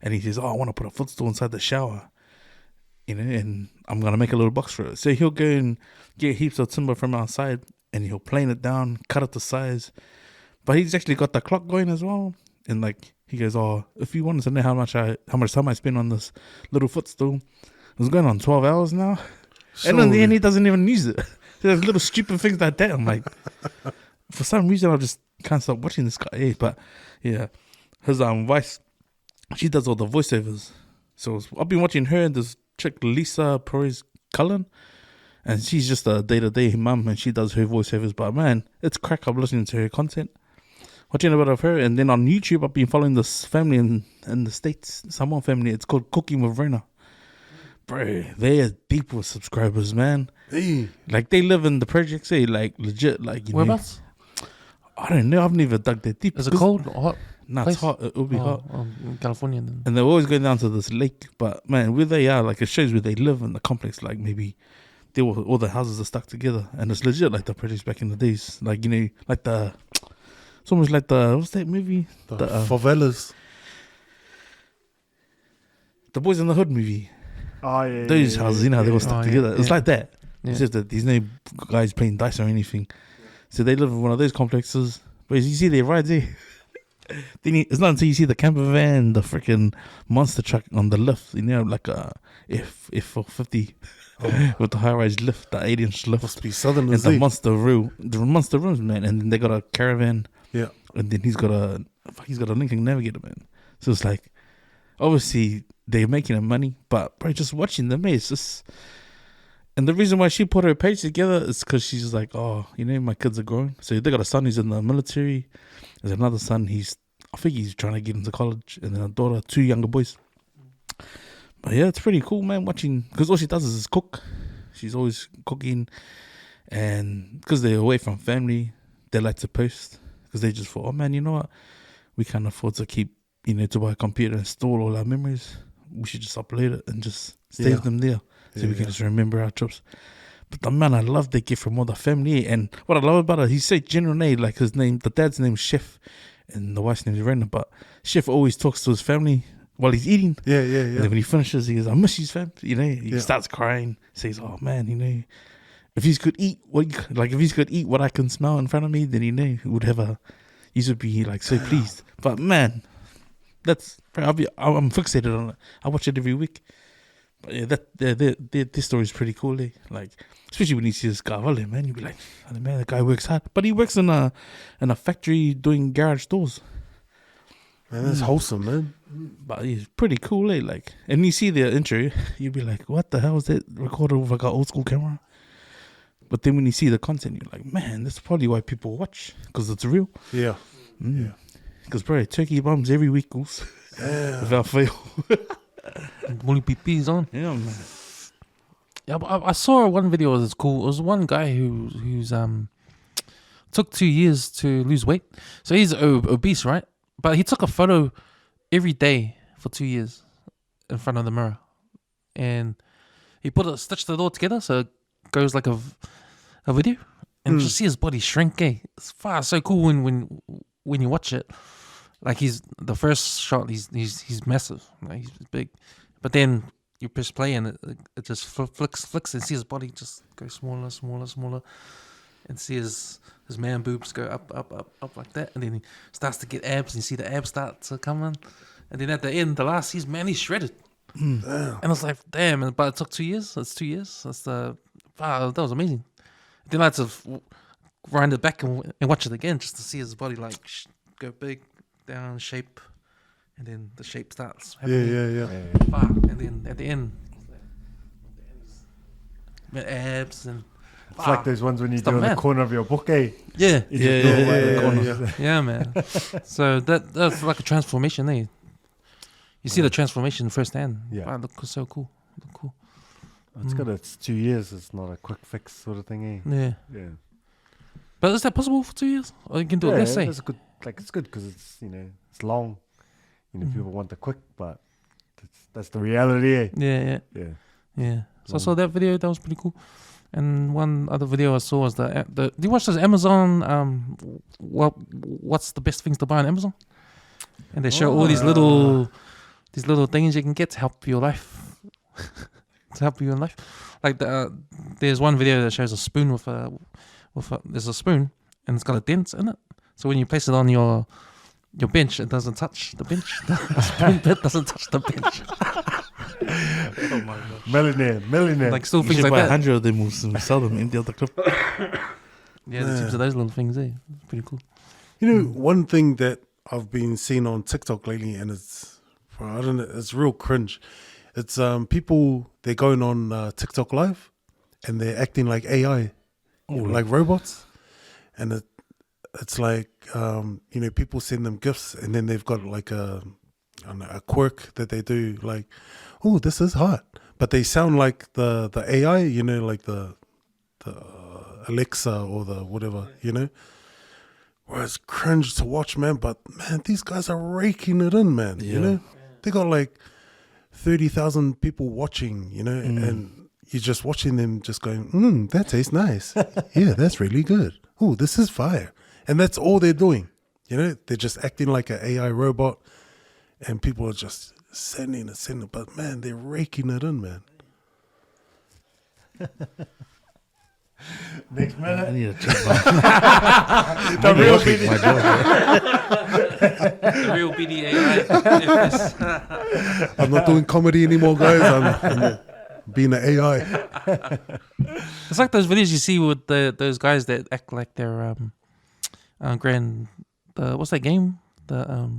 and he says, oh, I want to put a footstool inside the shower, you know, and I'm going to make a little box for it. So he'll go and get heaps of timber from outside, and he'll plane it down, cut it to size. But he's actually got the clock going as well. And like, he goes, oh, if you wanted to know how much time I spend on this little footstool, it's going on 12 hours now. And in the end, he doesn't even use it. There's little stupid things like that. I'm like, for some reason, I just can't stop watching this guy. Yeah, but yeah, his wife, she does all the voiceovers. So I've been watching her and this chick, Lisa Perez Cullen, and she's just a day-to-day mum, and she does her voiceovers. But man, it's crack up listening to her content, watching a bit of her. And then on YouTube, I've been following this family in the States, Samoan family. It's called Cooking with Rena. Bro, they are deep with subscribers, man. Hey. Like, they live in the projects, like, legit, like, you Whereabouts? know. I don't know, I've never dug that deep. Is it cold or hot? No, it's hot. It'll be hot. In California then. And they're always going down to this lake. But, man, where they are, like, it shows where they live in the complex. Like, maybe all the houses are stuck together. And it's legit like the projects back in the days. Like, you know, like it's almost like what's that movie? The favelas. The Boys in the Hood movie. Oh, yeah. Those houses, you know, they all stuck together. It's like that. Yeah. It's just that there's no guys playing dice or anything. So they live in one of those complexes. But you see their rides there. It's not until you see the camper van, the freaking monster truck on the lift, like a F450 with the high-rise lift, the 8-inch lift. Must be Southerners. And the monster rooms, man. And then they got a caravan. Yeah. And then he's got a Lincoln Navigator, man. So it's like, obviously they're making money, but bro, just watching them, man, it's just. And the reason why she put her page together is because she's like, oh, my kids are growing. So they got a son who's in the military. There's another son, I think he's trying to get into college. And then a daughter, 2 younger boys. But yeah, it's pretty cool, man, watching. Because all she does is cook. She's always cooking. And because they're away from family, they like to post. Because they just thought, oh man, you know what? We can't afford to keep, to buy a computer and store all our memories. We should just upload it and just save them there. So we can just remember our trips. But the man I love they get from all the family. And what I love about it, he said general name, like his name, the dad's name is Chef and the wife's name is Rena. But Chef always talks to his family while he's eating. Yeah. And then when he finishes, he goes, I miss his family. He starts crying, says, oh man, if he could eat what I can smell in front of me, then he would he would be like so pleased. But man, I'm fixated on it. I watch it every week. But yeah, this story is pretty cool. Like, especially when you see this guy, man, you'd be like, oh, man, the guy works hard. But he works in a factory doing garage doors. Man, that's wholesome, man. But he's pretty cool, like, and you see the intro, you'd be like, what the hell is that recorded with like an old school camera? But then when you see the content, you're like, man, that's probably why people watch, because it's real. Yeah. Because bro, turkey bombs every week, goes without fail. Molly PP's on. Yeah, man. Yeah, but I saw one video that's cool. It was one guy who's took 2 years to lose weight. So he's obese, right? But he took a photo every day for 2 years in front of the mirror, and he stitched it all together so it goes like a video, and just see his body shrink. It's so cool when you watch it. Like the first shot, he's massive, he's big, but then you press play and it just flicks and see his body just go smaller, and see his man boobs go up like that, and then he starts to get abs, and you see the abs start to come in, and then at the end, he's shredded. And I was like, damn! But it took 2 years. It's 2 years. That was amazing. Then I had to grind it back and watch it again just to see his body like go big, down, shape, and then the shape starts happening. Yeah. And then at the end, abs and. It's like those ones when you do the in the corner of your book, eh? Yeah. You just do it like the corner. Yeah, man. So that's like a transformation, eh? You see the transformation firsthand. Yeah. Wow, look so cool. It's good. It's 2 years. It's not a quick fix sort of thing, eh? Yeah. But is that possible for 2 years? Or you can do it, let's say? It's good. Like, it's good because it's, it's long. People want the quick, but that's the reality, eh? Yeah. So I saw that video. That was pretty cool. And one other video I saw was do you watch this Amazon? What's the best things to buy on Amazon? And they show all these little things you can get to help your life, Like there's one video that shows a spoon there's a spoon and it's got a dent in it. So when you place it on your bench, it doesn't touch the bench. The spoon bit doesn't touch the bench. Oh my gosh. Millionaire. Like still You things should like buy that. 100 of them, we'll sell them in the other club. Yeah, the tips of those little things, eh? Pretty cool. One thing that I've been seeing on TikTok lately, and it's real cringe. It's people, they're going on TikTok live and they're acting like AI, like robots, and it's like people send them gifts, and then they've got like a quirk that they do, like, oh, this is hot, but they sound like the AI, like the Alexa or the whatever, Where it's cringe to watch, man. But man, these guys are raking it in, man. They got like 30,000 people watching, and you're just watching them just going, that tastes nice. Yeah, that's really good. Oh, this is fire. And that's all they're doing. They're just acting like an AI robot, and people are just sending it. But man, they're raking it in, man. Next I minute. need to check my, The real check my job. The real BDAI. I'm not doing comedy anymore, guys. I'm being an AI. It's like those videos you see with those guys that act like they're what's that game? The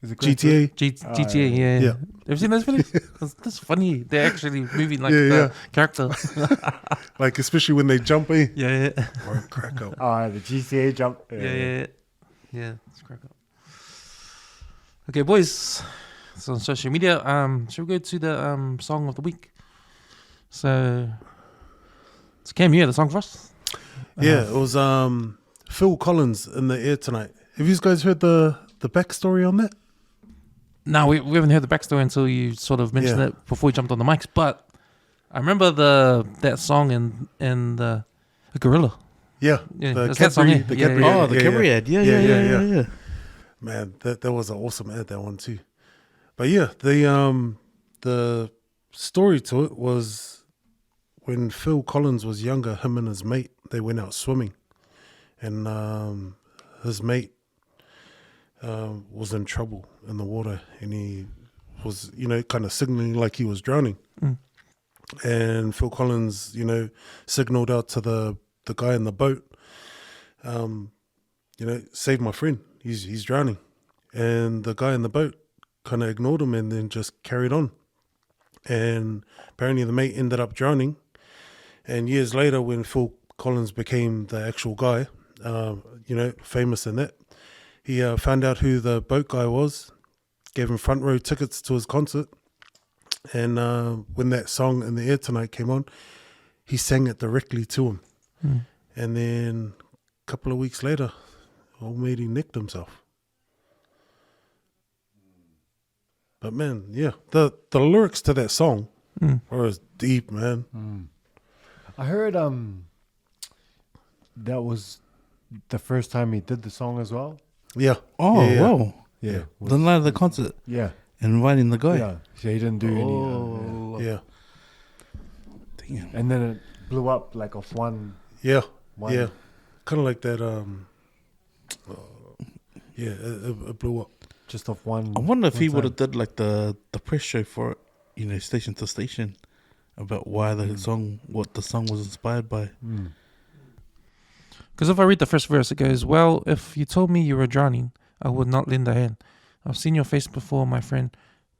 Is it GTA. GTA. Yeah. Yeah. Ever seen those videos? That's funny. They're actually moving like Yeah, the character. Like, especially when they jump in. Yeah. Or crack up. The GTA jump. Yeah. It's crack up. Okay, boys. It's on social media. Should we go to the song of the week? So Cam, you had the song for us? Yeah, it was Phil Collins in the air tonight. Have you guys heard the backstory on that? No, we haven't heard the backstory until you sort of mentioned Yeah. it before you jumped on the mics. But I remember that song in the Gorilla. Yeah, Yeah, the it's that song, Cadbury, yeah. the Yeah, Cadbury. yeah. Oh, the Kiri ad. Yeah. Man, that was an awesome ad, that one too. But yeah, the story to it was when Phil Collins was younger, him and his mate, they went out swimming, and his mate was in trouble in the water, and he was, kind of signaling like he was drowning. And Phil Collins, signaled out to the guy in the boat, save my friend, he's drowning. And the guy in the boat kind of ignored him and then just carried on. And apparently the mate ended up drowning. And years later, when Phil Collins became the actual guy, famous in that, he found out who the boat guy was, gave him front row tickets to his concert. And when that song In the Air Tonight came on, he sang it directly to him. And then a couple of weeks later, old matey nicked himself. But man, yeah, the lyrics to that song are deep, man. I heard that was the first time he did the song as well. Yeah. Oh, yeah. wow. Yeah. The night of the concert, Yeah. inviting the guy. Yeah. So he didn't do any. Yeah. Damn. And then it blew up like off one. Yeah. One. Yeah. Kind of like that. It blew up. Just off one. I wonder if one he time. would have did like the press show for it, station to station, about why the song, what the song was inspired by. Because if I read the first verse, it goes, "Well, if you told me you were drowning, I would not lend a hand. I've seen your face before, my friend,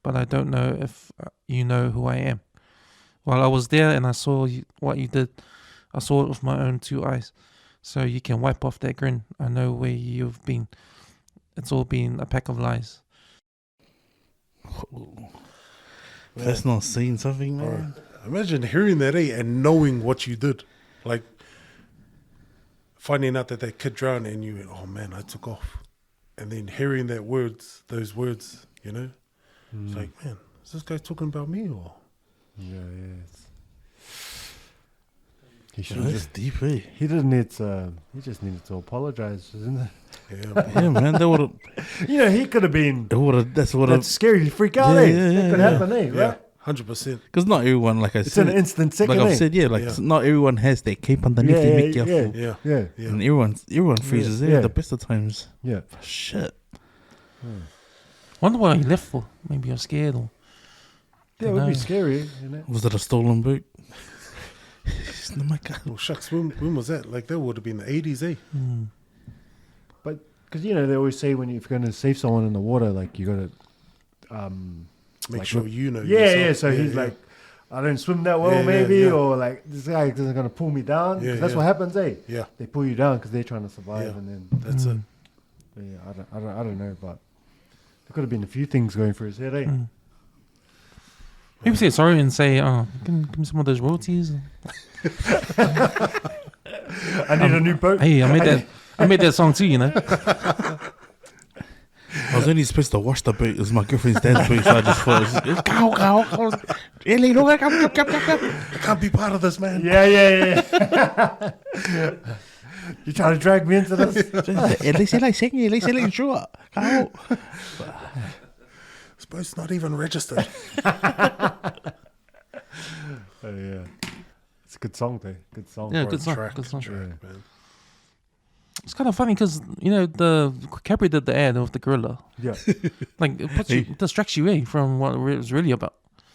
but I don't know if you know who I am. While I was there and I saw what you did, I saw it with my own two eyes. So you can wipe off that grin. I know where you've been. It's all been a pack of lies." That's not saying something, man. Imagine hearing that, and knowing what you did. Like, finding out that kid drowned and you went, oh man, I took off. And then hearing those words, It's like, man, is this guy talking about me or? Yeah. He should That's just. deep, eh? He didn't need to. He just needed to apologize, isn't it? Yeah. Yeah, man, that would have. He could have been. That's what. That's scary. You freak out, Yeah, eh? yeah, That could yeah. happen, eh? Yeah. Right? 100%. Because not everyone, like I It's said, an instant second, like I've eh? said, not everyone has their cape underneath their make yeah. Yeah. Yeah. and everyone freezes there Yeah. at the best of times. Yeah. Shit. Wonder what he left for. Maybe you're scared or... Yeah, it would be No. scary, isn't it? Was it a stolen boot? It's not my God. Well, shucks, when was that? Like, that would have been the 80s, eh? But, because, they always say if you're going to save someone in the water, like, you got to... Make Like, sure look- you know Yeah, yourself. so he's like, I don't swim that well, Yeah, maybe, yeah. or like, this guy isn't going to pull me down. 'Cause Yeah, that's yeah. what happens, eh? Yeah, They pull you down because they're trying to survive, Yeah. and then, that's it. yeah, I don't know, but there could have been a few things going through his head, eh? Maybe say sorry and say, oh, give me some of those royalties. I need a new boat. Hey, I made that song too, I was only supposed to wash the boot. It was my girlfriend's dad's boot, so I just thought, go. Really? No, come. I can't be part of this, man. Yeah. You trying to drag me into this? At least I like singing, at least I like sure. Go. This boat's not even registered. Oh, yeah. It's a good song, though. Good song. Yeah, Great good song. track, Good song. track, man. It's kind of funny because the Capri did the ad of the gorilla. Yeah. Like it puts you, distracts you away from what it was really about.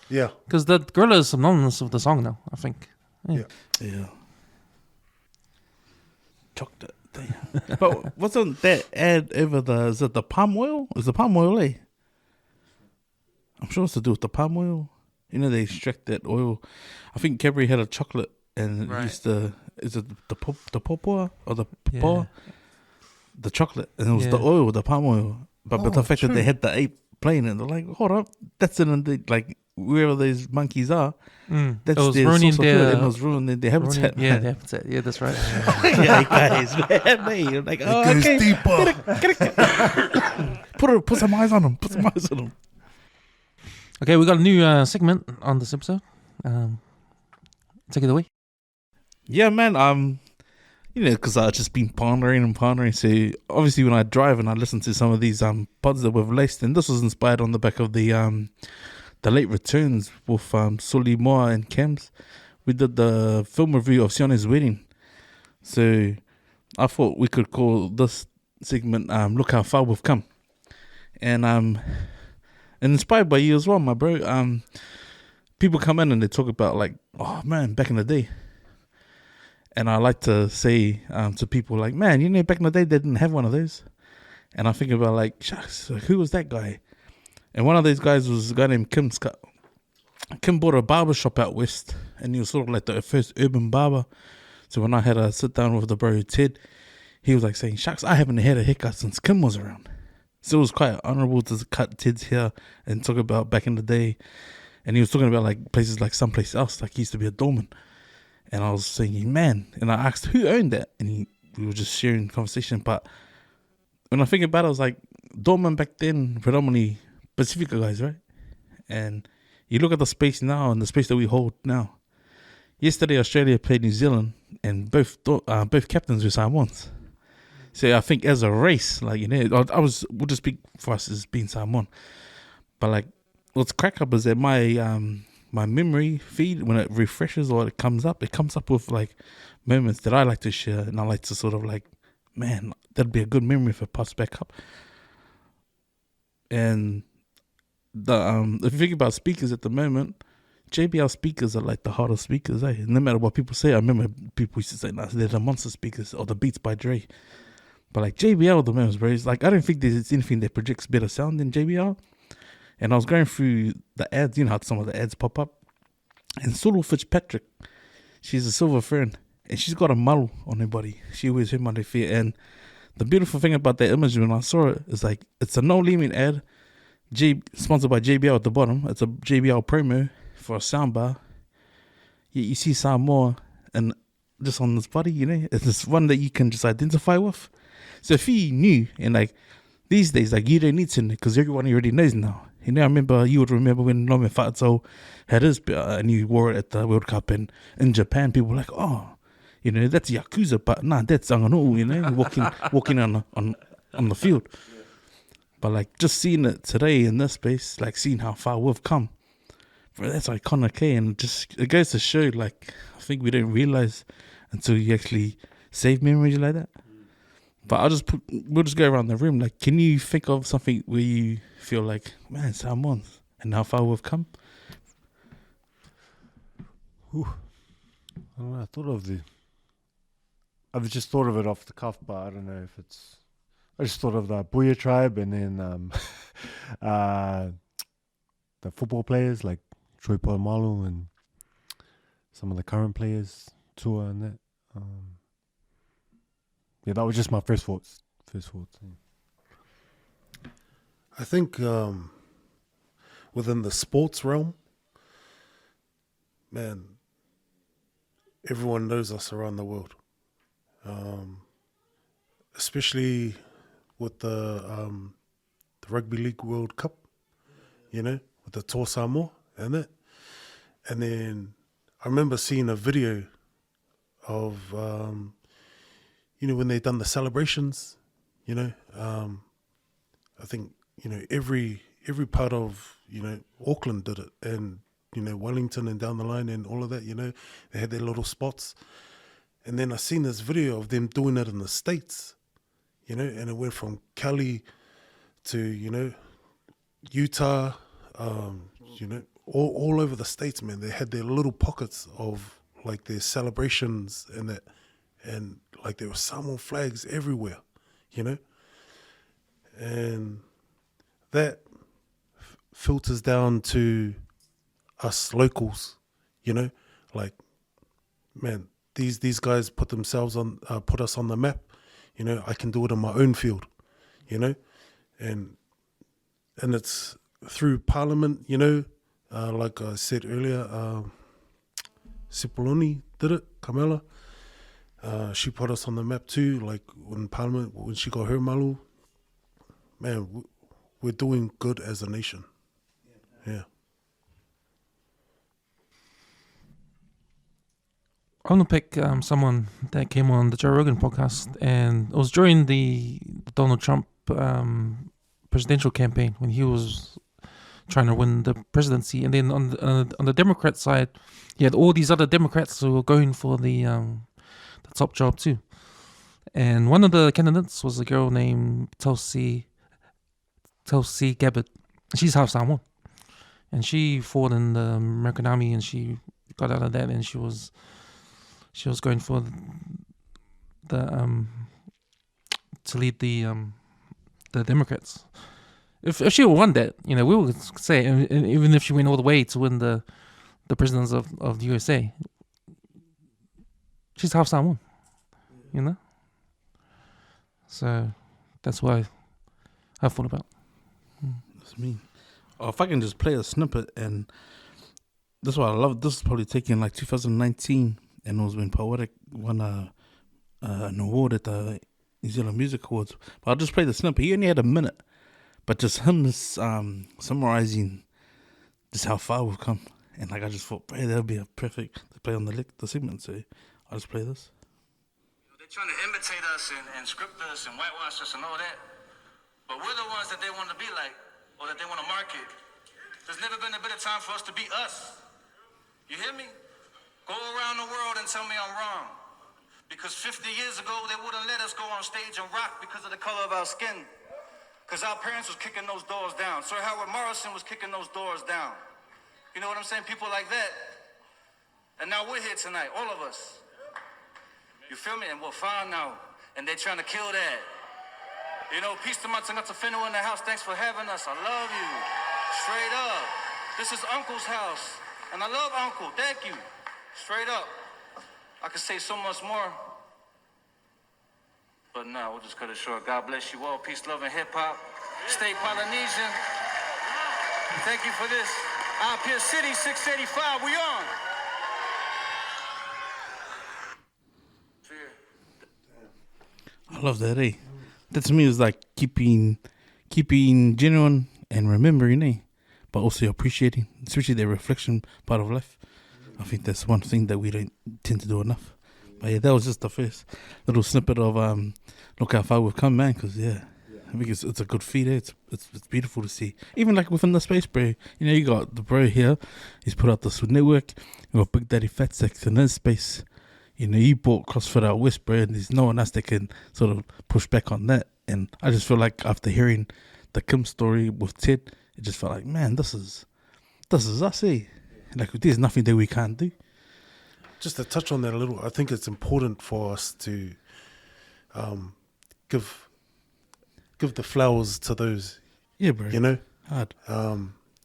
Yeah. Because the gorilla is synonymous of the song now, I think. Yeah. Yeah. Chocolate. Damn. But wasn't that ad ever is it the palm oil? Is the palm oil, eh? I'm sure it's to do with the palm oil. You know, they extract that oil. I think Cadbury had a chocolate and it used to, is it the popoa or the popoa? The chocolate. And it was the oil, the palm oil. But the fact that they had the ape playing it, they're like, hold up, that's in the, like, wherever those monkeys are, that's it was their ruining source of food, and it was ruining their habitat. Yeah, the habitat. Yeah, that's right. Yeah, guys, man, I'm like, oh, goes okay. deeper. Put some eyes on them. Put some eyes on them. Okay, we got a new segment on this episode. Take it away. Yeah, man. You know, because I've just been pondering. So obviously, when I drive and I listen to some of these pods that we've laced, and this was inspired on the back of the late returns with Sully Moa and Kems. We did the film review of Sione's wedding. So I thought we could call this segment Look How Far We've Come. And inspired by you as well, my bro. People come in and they talk about like, oh man, back in the day. And I like to say to people like, man, you know, back in the day they didn't have one of those. And I think about like, shucks, who was that guy? And one of these guys was a guy named Kim Scott. Kim bought a barber shop out west, and he was sort of like the first urban barber. So when I had a sit down with the bro Ted, he was like saying, shucks, I haven't had a haircut since Kim was around. So it was quite honourable to cut Ted's hair and talk about back in the day. And he was talking about like places like someplace else, like he used to be a doorman. And I was saying, man, and I asked who owned that, and we were just sharing conversation. But when I think about it, I was like, doorman back then, predominantly Pacifica guys, right? And you look at the space now and the space that we hold now. Yesterday, Australia played New Zealand, and both captains were Samoans. So I think as a race, like, you know, we'll just speak for us as being Samoan. But like, what's crack up is that my memory feed, when it refreshes or it comes up with like moments that I like to share, and I like to sort of like, man, that'd be a good memory if it pops back up. And if you think about speakers at the moment, JBL speakers are like the hardest speakers, eh? No matter what people say, I remember people used to say, nah, they're the monster speakers or the Beats by Dre. But like JBL, the most, bro, it's like, I don't think there's anything that projects better sound than JBL. And I was going through the ads, you know how some of the ads pop up. And Sulu Fitzpatrick, she's a silver fern, and she's got a mull on her body. She wears her on her feet. And the beautiful thing about that image when I saw it is like, it's a no limit ad, sponsored by JBL at the bottom. It's a JBL promo for a soundbar. You see Samoa and just on this body, you know, it's this one that you can just identify with. So if you knew, and like these days, like you don't need to know because everyone already knows now. You know, I remember, you would remember when Nome Fatso had his and he wore it at the World Cup, and in Japan, people were like, oh, you know, that's Yakuza, but nah, that's Anganoo, you know, walking on the field. But like just seeing it today in this space, like seeing how far we've come, bro, that's iconic, eh? And just it goes to show, like, I think we don't realize until you actually save memories like that. But we'll just go around the room. Like, can you think of something where you feel like, man, Samoans, and how far we've come? I don't know. I've just thought of it off the cuff, but I don't know if it's. I just thought of the Buya tribe, and then the football players like Troy Polamalu and some of the current players, Tua and that. Yeah, that was just my first thoughts. I think within the sports realm, man, everyone knows us around the world, especially with the Rugby League World Cup, you know, with the Toa Samoa and that. And then I remember seeing a video of, you know, when they done the celebrations, you know, I think, you know, every part of, you know, Auckland did it. And Wellington and down the line and all of that, they had their little spots. And then I seen this video of them doing it in the States, and it went from Cali to, Utah, all over the States, man. They had their little pockets of like their celebrations and that, and like there were Samoan flags everywhere, and that filters down to us locals, like, man, these guys put us on the map, I can do it in my own field, and it's through Parliament, like I said earlier, Sipoloni did it, Kamala. She put us on the map too, like in Parliament, when she got her malu. Man, we're doing good as a nation. Yeah. I want to pick someone that came on the Joe Rogan podcast, and it was during the Donald Trump presidential campaign when he was trying to win the presidency. And then on the Democrat side, you had all these other Democrats who were going for the top job too. And one of the candidates was a girl named Tulsi Gabbard. She's half Samoan, and she fought in the American Army, and she got out of that, and she was going for the to lead the Democrats. If she won that, we would say, and even if she went all the way to win the presidents of the USA, she's half Samoan, So that's why I thought about. That's me. Or if I can just play a snippet, and that's what I love. This is probably taken like 2019, and it was when Poetic won an award at the New Zealand Music Awards. But I'll just play the snippet. He only had a minute, but just him summarizing just how far we've come. And like I just thought, hey, that'll be a perfect to play on the segment. So I'll just play this. They're trying to imitate us and script us and whitewash us and all that. But we're the ones that they want to be like, or that they want to market. There's never been a better time for us to be us. You hear me? Go around the world and tell me I'm wrong. Because 50 years ago, they wouldn't let us go on stage and rock because of the color of our skin. Because our parents was kicking those doors down. Sir Howard Morrison was kicking those doors down. You know what I'm saying? People like that. And now we're here tonight, all of us. You feel me? And we're fine now. And they're trying to kill that. Peace to my Tangatafino in the house. Thanks for having us. I love you. Straight up. This is Uncle's house. And I love Uncle. Thank you. Straight up. I could say so much more. But no, we'll just cut it short. God bless you all. Peace, love, and hip-hop. Stay Polynesian. Thank you for this. Pier City, 685. We on. I love that, eh? That to me is like keeping genuine and remembering, eh? But also appreciating, especially the reflection part of life. I think that's one thing that we don't tend to do enough. But yeah, that was just the first little snippet of look how far we've come, man. Because I think it's a good feed. It's beautiful to see. Even like within the space, bro. You got the bro here. He's put out this network. You got Big Daddy Fat Sex in his space. You bought CrossFit out west, bro, and there's no one else that can sort of push back on that. And I just feel like after hearing the Kim story with Ted, it just felt like, man, this is us, eh? Like there's nothing that we can't do. Just to touch on that a little, I think it's important for us to give the flowers to those, bro. Hard.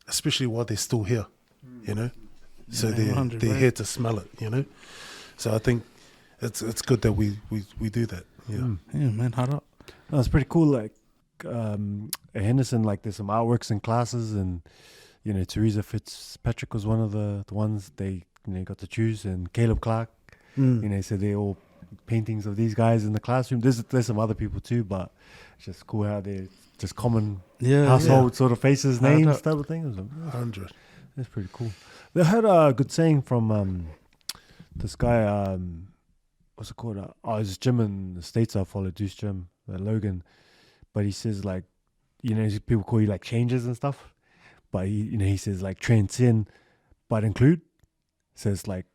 Especially while they're still here, so they're here to smell it, So I think it's good that we do that. Yeah, man, hard up. No, it's pretty cool. Like at Henderson, like there's some artworks and classes, and Teresa Fitzpatrick was one of the ones they got to choose, and Caleb Clark. So they're all paintings of these guys in the classroom. There's some other people too, but it's just cool how they're just common household sort of faces, names, type of thing. 100. That's pretty cool. They had a good saying from this guy. What's it called? His gym in the States I follow, Deuce Gym, Logan. But he says like, people call you like changes and stuff. But he says like transcend but include. So it's like,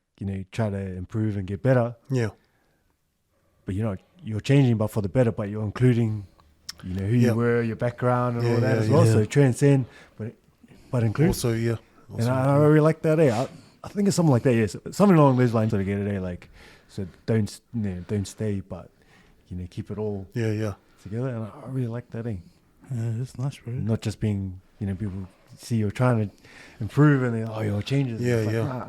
try to improve and get better. Yeah. But you're changing, but for the better. But you're including, who you were, your background, and all that as well. So transcend, but include. Also, yeah. And I really like that. I think it's something like that. Yes, something along those lines. Sort of get it. Like, so don't stay, but keep it all Yeah. together. And I really like that. Yeah, that's nice, bro. Not just being, people see you're trying to improve and you're changing. Yeah, It's like, yeah. nah,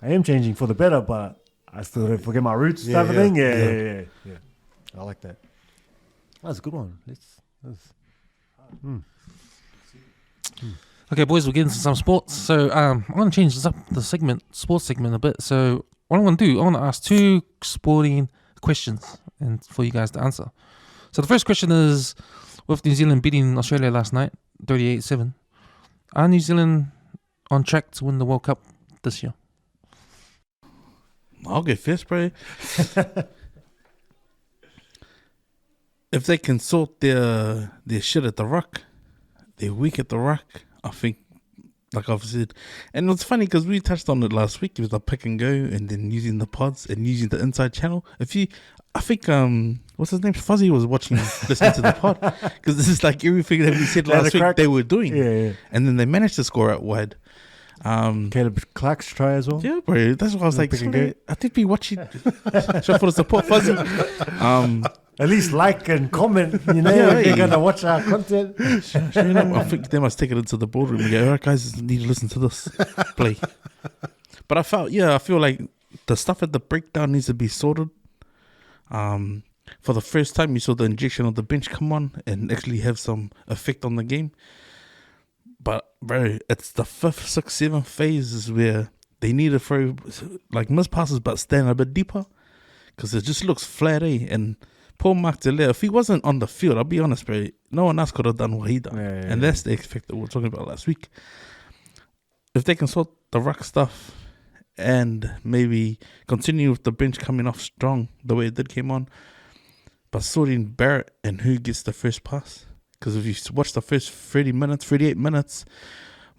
I am changing for the better, but I still don't forget my roots Yeah, type of yeah, thing. yeah. Yeah. I like that. That's a good one. Okay, boys, we'll get into some sports. So I'm going to change this up, the sports segment a bit. So what I'm going to do, I want to ask 2 sporting questions and for you guys to answer. So the first question is, with New Zealand beating Australia last night, 38-7, are New Zealand on track to win the World Cup this year? I'll get first, bro. If they can sort their shit at the ruck, they're weak at the ruck, I think, like I've said. And it's funny because we touched on it last week. It was the pick and go and then using the pods and using the inside channel. I think, what's his name? Fuzzy was listening to the pod. Because this is like everything that we said last week they were doing. Yeah. And then they managed to score out wide. Caleb Clark's try as well. Yeah, bro. That's what I was like. pick and Sorry, I did be watching. Show for the support, Fuzzy. At least like and comment, Yeah, if you're hey. going to watch our content. Sure enough, I think they must take it into the boardroom and go, all right, guys, you need to listen to this. Play. But I feel like the stuff at the breakdown needs to be sorted. For the first time, you saw the injection of the bench come on and actually have some effect on the game. But, bro, it's the 5th, 6th, 7th phases where they need to throw, like, miss passes but stand a bit deeper. Because it just looks flat, And Paul Mark Delay, if he wasn't on the field, I'll be honest, bro, no one else could have done what he done. And that's the effect that we were talking about last week. If they can sort the ruck stuff and maybe continue with the bench coming off strong the way it did came on, but sorting Barrett and who gets the first pass. Because if you watch the first 38 minutes,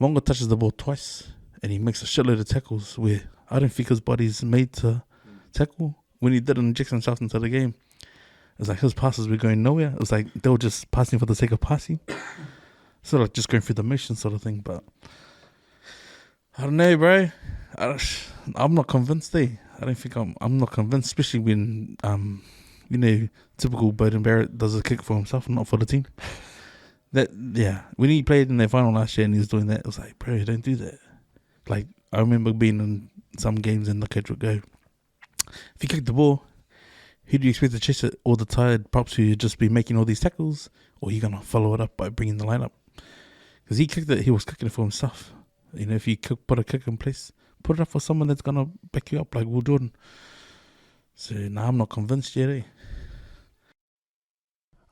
Mongo touches the ball twice and he makes a shitload of tackles where I don't think his body's made to tackle. When he didn't inject himself into the game, it was like his passes were going nowhere. It was like they were just passing for the sake of passing. Sort of like just going through the motion sort of thing. But I don't know, bro. I'm not convinced, I don't think I'm not convinced, especially when, typical Bowden Barrett does a kick for himself, not for the team. When he played in their final last year and he was doing that, it was like, bro, don't do that. Like, I remember being in some games and the coach would go, if you kick the ball, who do you expect to chase it? All the tired props who just be making all these tackles? Or are you going to follow it up by bringing the line up? Because he kicked it, he was kicking it for himself. If you put a kick in place, put it up for someone that's going to back you up, like Will Jordan. So, I'm not convinced yet,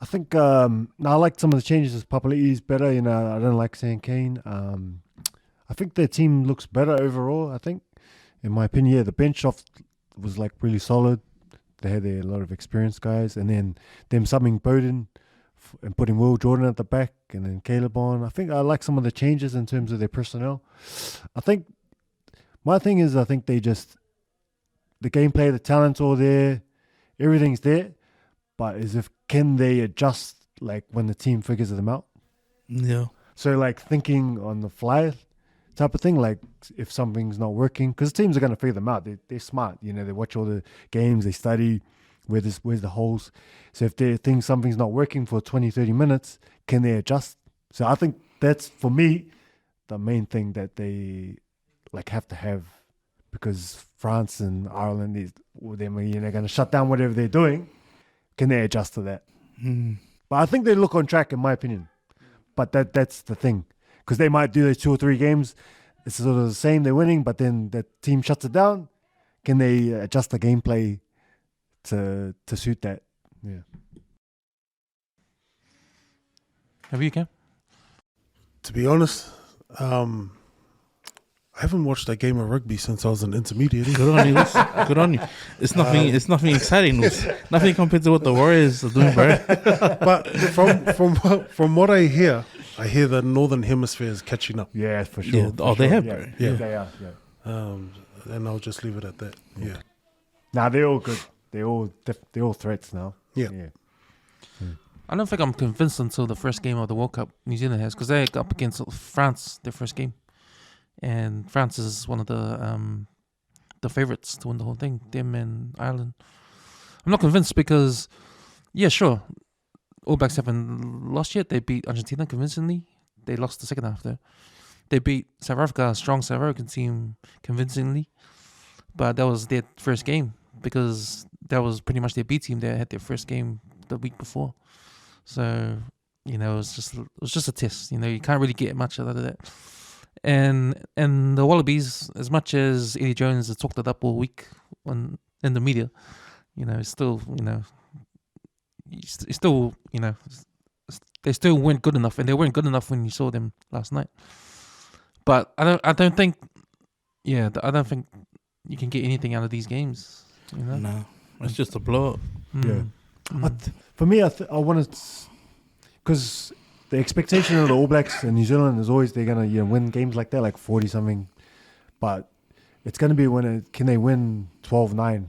I think I like some of the changes. Papali'i is better. I don't like saying Kane. I think their team looks better overall. I think, in my opinion, the bench was like really solid. They had a lot of experienced guys, and then them subbing Bowden and putting Will Jordan at the back, and then Caleb on. I think I like some of the changes in terms of their personnel. I think my thing is I think they just the gameplay, the talent's all there, everything's there. But can they adjust like when the team figures them out? Yeah. So like thinking on the fly type of thing, like if something's not working, because teams are going to figure them out. They're smart, they watch all the games, they study where's the holes. So if they think something's not working for 20, 30 minutes, can they adjust? So I think that's, for me, the main thing that they like have to have, because France and Ireland, they're going to shut down whatever they're doing. Can they adjust to that? But I think they look on track, in my opinion. But that's the thing. Because they might do those 2 or 3 games. It's sort of the same, they're winning, but then the team shuts it down. Can they adjust the gameplay to suit that? Yeah. Have you, Cam? To be honest, I haven't watched a game of rugby since I was an intermediate. Good on you, Lewis. Good on you. It's nothing exciting, Lewis. Nothing compared to what the Warriors are doing, bro. But from what I hear the Northern Hemisphere is catching up. Yeah, for sure. Yeah. For They sure. have, yeah. bro. Yeah, Yeah. they are. Yeah. And I'll just leave it at that. Yeah. Nah, they're all good. They're all threats now. Yeah. I don't think I'm convinced until the first game of the World Cup New Zealand has, because they're up against France, their first game, and France is one of the favourites to win the whole thing. Them and Ireland. I'm not convinced because, yeah, sure, All Blacks haven't lost yet. They beat Argentina convincingly. They lost the second half there. They beat South Africa, a strong South African team, convincingly, but that was their first game because that was pretty much their B team. They had their first game the week before. So, you know, it was just a test. You know, you can't really get much out of that. And the Wallabies, as much as Eddie Jones has talked it up all week in the media, you know, it's still, you know, they still weren't good enough, and they weren't good enough when you saw them last night. But I don't think you can get anything out of these games. You know, No, it's just a blow up. Yeah. For me, I want to, because the expectation of the All Blacks in New Zealand is always they're gonna win games like that, like 40 something. But it's gonna be can they win 12-9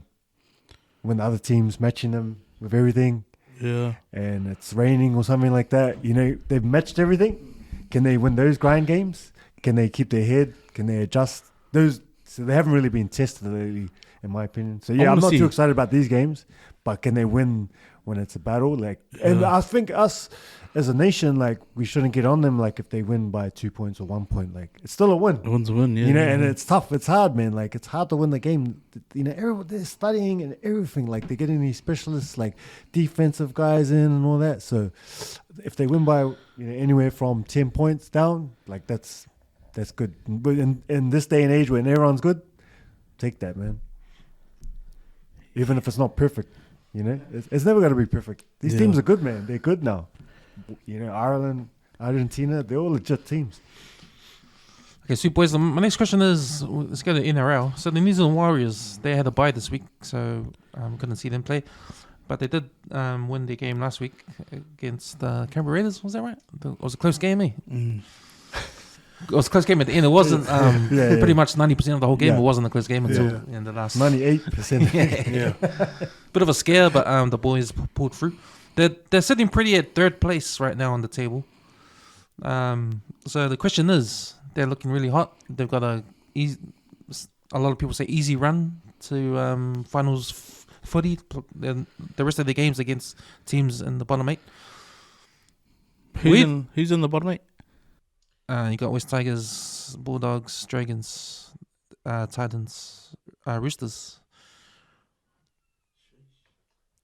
when the other team's matching them with everything, Yeah. and it's raining or something like that. You know, they've matched everything. Can they win those grind games? Can they keep their head? Can they adjust those? So they haven't really been tested lately, in my opinion. So yeah, I'm not too excited about these games, but can they win when it's a battle? Like, and I think us as a nation, like, we shouldn't get on them. Like, if they win by 2 points or 1 point, like, it's still a win. A win's a win, yeah. You know, and it's tough. It's hard, man. Like, it's hard to win the game. You know, they're studying and everything. Like, they're getting these specialists, like defensive guys in and all that. So if they win by anywhere from 10 points down, like, that's good. But in this day and age when everyone's good, take that, man. Even if it's not perfect, you know, it's never going to be perfect. These teams are good, man. They're good now. You know, Ireland, Argentina, they're all legit teams. Okay, so boys, my next question is, let's go to NRL. So the New Zealand Warriors, they had a bye this week, so couldn't see them play. But they did win their game last week against the Canberra Raiders, was that right? It was a close game, eh? It was a close game at the end. It wasn't pretty much 90% of the whole game. Yeah. It wasn't a close game until in the last 98%. Yeah. bit of a scare, but the boys pulled through. They're sitting pretty at third place right now on the table. So the question is, they're looking really hot. They've got a lot of people say easy run to finals footy. The rest of the games against teams in the bottom 8. Who's in the bottom 8? You got West Tigers, Bulldogs, Dragons, Titans, Roosters,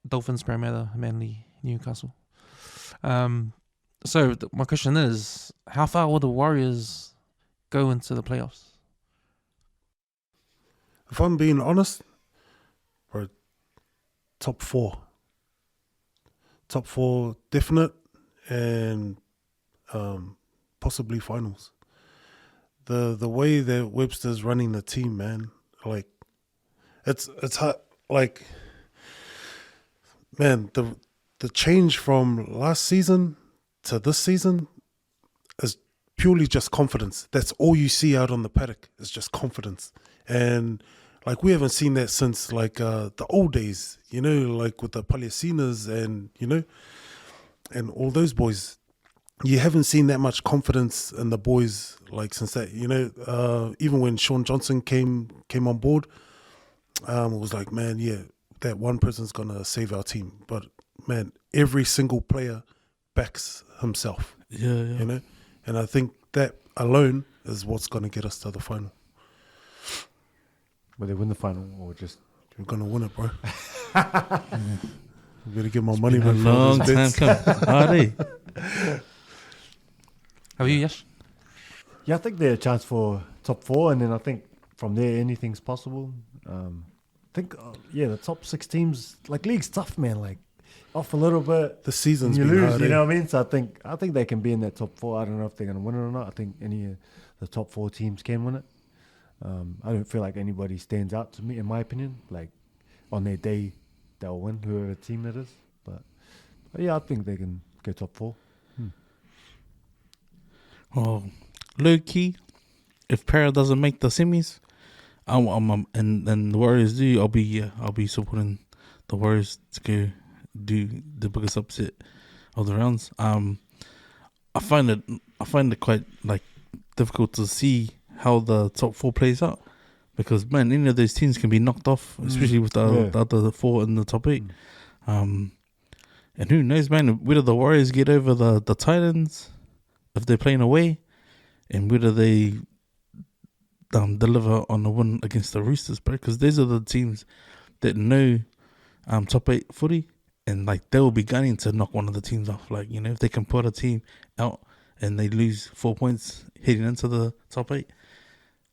Dolphins, Parramatta, Manly, Newcastle. So my question is, how far will the Warriors go into the playoffs? If I'm being honest, bro, top 4. Top 4 definite, and possibly finals. The way that Webster's running the team, man, like, it's hard. Like, man, the change from last season to this season is purely just confidence. That's all you see out on the paddock is just confidence. And like, we haven't seen that since like the old days, you know, like with the Palesinas and, you know, and all those boys. You haven't seen that much confidence in the boys like since that, you know, even when Sean Johnson came on board, it was like, man, yeah, that one person's going to save our team. But, man, every single player backs himself. Yeah. You know? And I think that alone is what's going to get us to the final. Will they win the final or just... We're going to win it, bro. I'm going to get my money Been a back for all long those time bets. coming. Are they? How are you, Yash? Yeah, I think they're a chance for top 4, and then I think from there anything's possible. I think, the top 6 teams, like, league's tough, man. Like, off a little bit, The season's you been lose. hard, You eh? know what I mean? So I think they can be in that top 4. I don't know if they're going to win it or not. I think any of the top 4 teams can win it. I don't feel like anybody stands out to me, in my opinion. Like, on their day, they'll win, whoever team it is. But yeah, I think they can go top 4. Oh, low key, if Para doesn't make the semis, And the Warriors do. I'll be supporting the Warriors to go do the biggest upset of the rounds. I find it quite like difficult to see how the top 4 plays out, because man, any of those teams can be knocked off, especially with the other 4 in the top 8. And who knows, man, whether the Warriors get over the Titans if they're playing away, and whether they deliver on a win against the Roosters, bro, because those are the teams that know top 8 footy, and like they'll be gunning to knock one of the teams off. Like, you know, if they can put a team out and they lose 4 points heading into the top 8,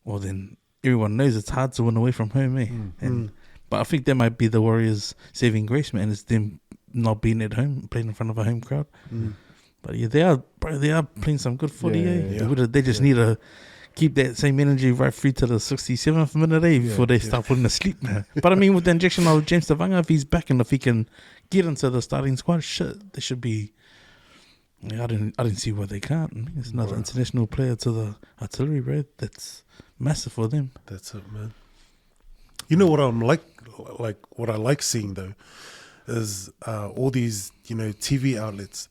well then everyone knows it's hard to win away from home, But I think that might be the Warriors' saving grace, man. It's them not being at home, playing in front of a home crowd. But yeah, they are playing some good footy. They just need to keep that same energy right through to the 67th minute before they start putting to sleep, man. But I mean, with the injection of James Tavanga, if he's back and if he can get into the starting squad, shit, they should be. Yeah, I didn't see why they can't. I mean, it's another international player to the artillery, bro. That's massive for them. That's it, man. You know what I'm like what I like seeing though is all these, you know, TV outlets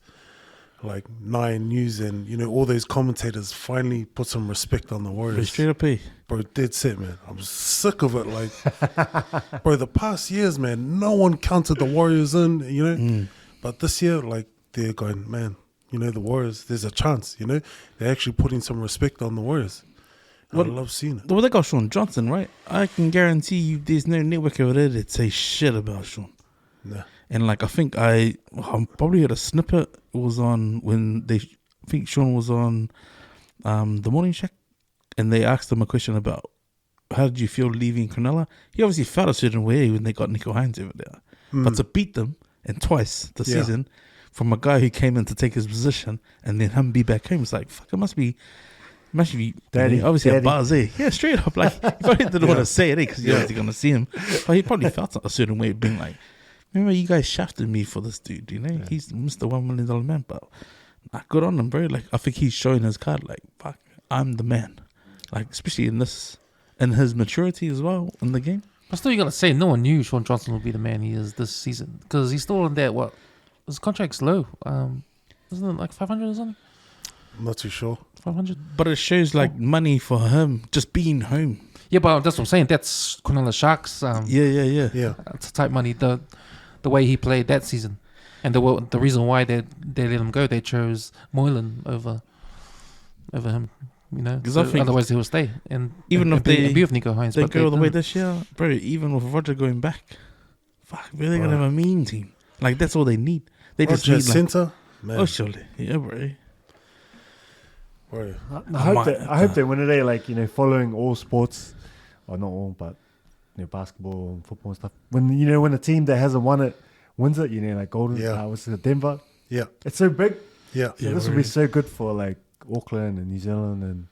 like 9 News and, you know, all those commentators finally put some respect on the Warriors. Straight up, Bro, dead set, man. I'm sick of it. Like, bro, the past years, man, no one counted the Warriors in, you know. But this year, like, they're going, man, you know, the Warriors, there's a chance, you know. They're actually putting some respect on the Warriors. I love seeing it. Well, they got Sean Johnson, right? I can guarantee you there's no network over there that say shit about Sean. Nah. And like, I think I probably heard a snippet. It was on when I think Sean was on the Morning Shack, and they asked him a question about how did you feel leaving Cronulla. He obviously felt a certain way when they got Nico Hines over there, but to beat them and twice the season from a guy who came in to take his position and then him be back home, it's like, fuck, it must be Daddy, obviously Daddy. a buzz, Yeah, straight up. Like, he probably didn't want to say it, because you're obviously going to see him. But he probably felt a certain way of being like, remember you guys shafted me for this dude, you know? He's Mr. $1 million man, but good on him, bro. Like, I think he's showing his card, like, fuck, I'm the man. Like, especially in his maturity as well in the game. But still, you got to say, no one knew Sean Johnson would be the man he is this season, because he's still on that, his contract's low. Isn't it like 500 or something? I'm not too sure. 500? But it shows, like, money for him just being home. Yeah, but that's what I'm saying. That's Cronulla Sharks. Yeah. It's type money. The way he played that season, and the reason why they let him go, they chose Moylan over him. You know, because I think otherwise he will stay. And even if be with Nico Hines, they but go all the way this year, bro. Even with Roger going back, fuck, they're gonna have a mean team. Like, that's all they need. They just need center, man. Oh, surely, yeah, bro. Bro. I hope they win today, like, you know, following all sports, or not all, but, you know, basketball and football and stuff. When a team that hasn't won it wins it, you know, like Golden, was it Denver? Yeah. It's so big. Yeah. So this will be so good for like Auckland and New Zealand and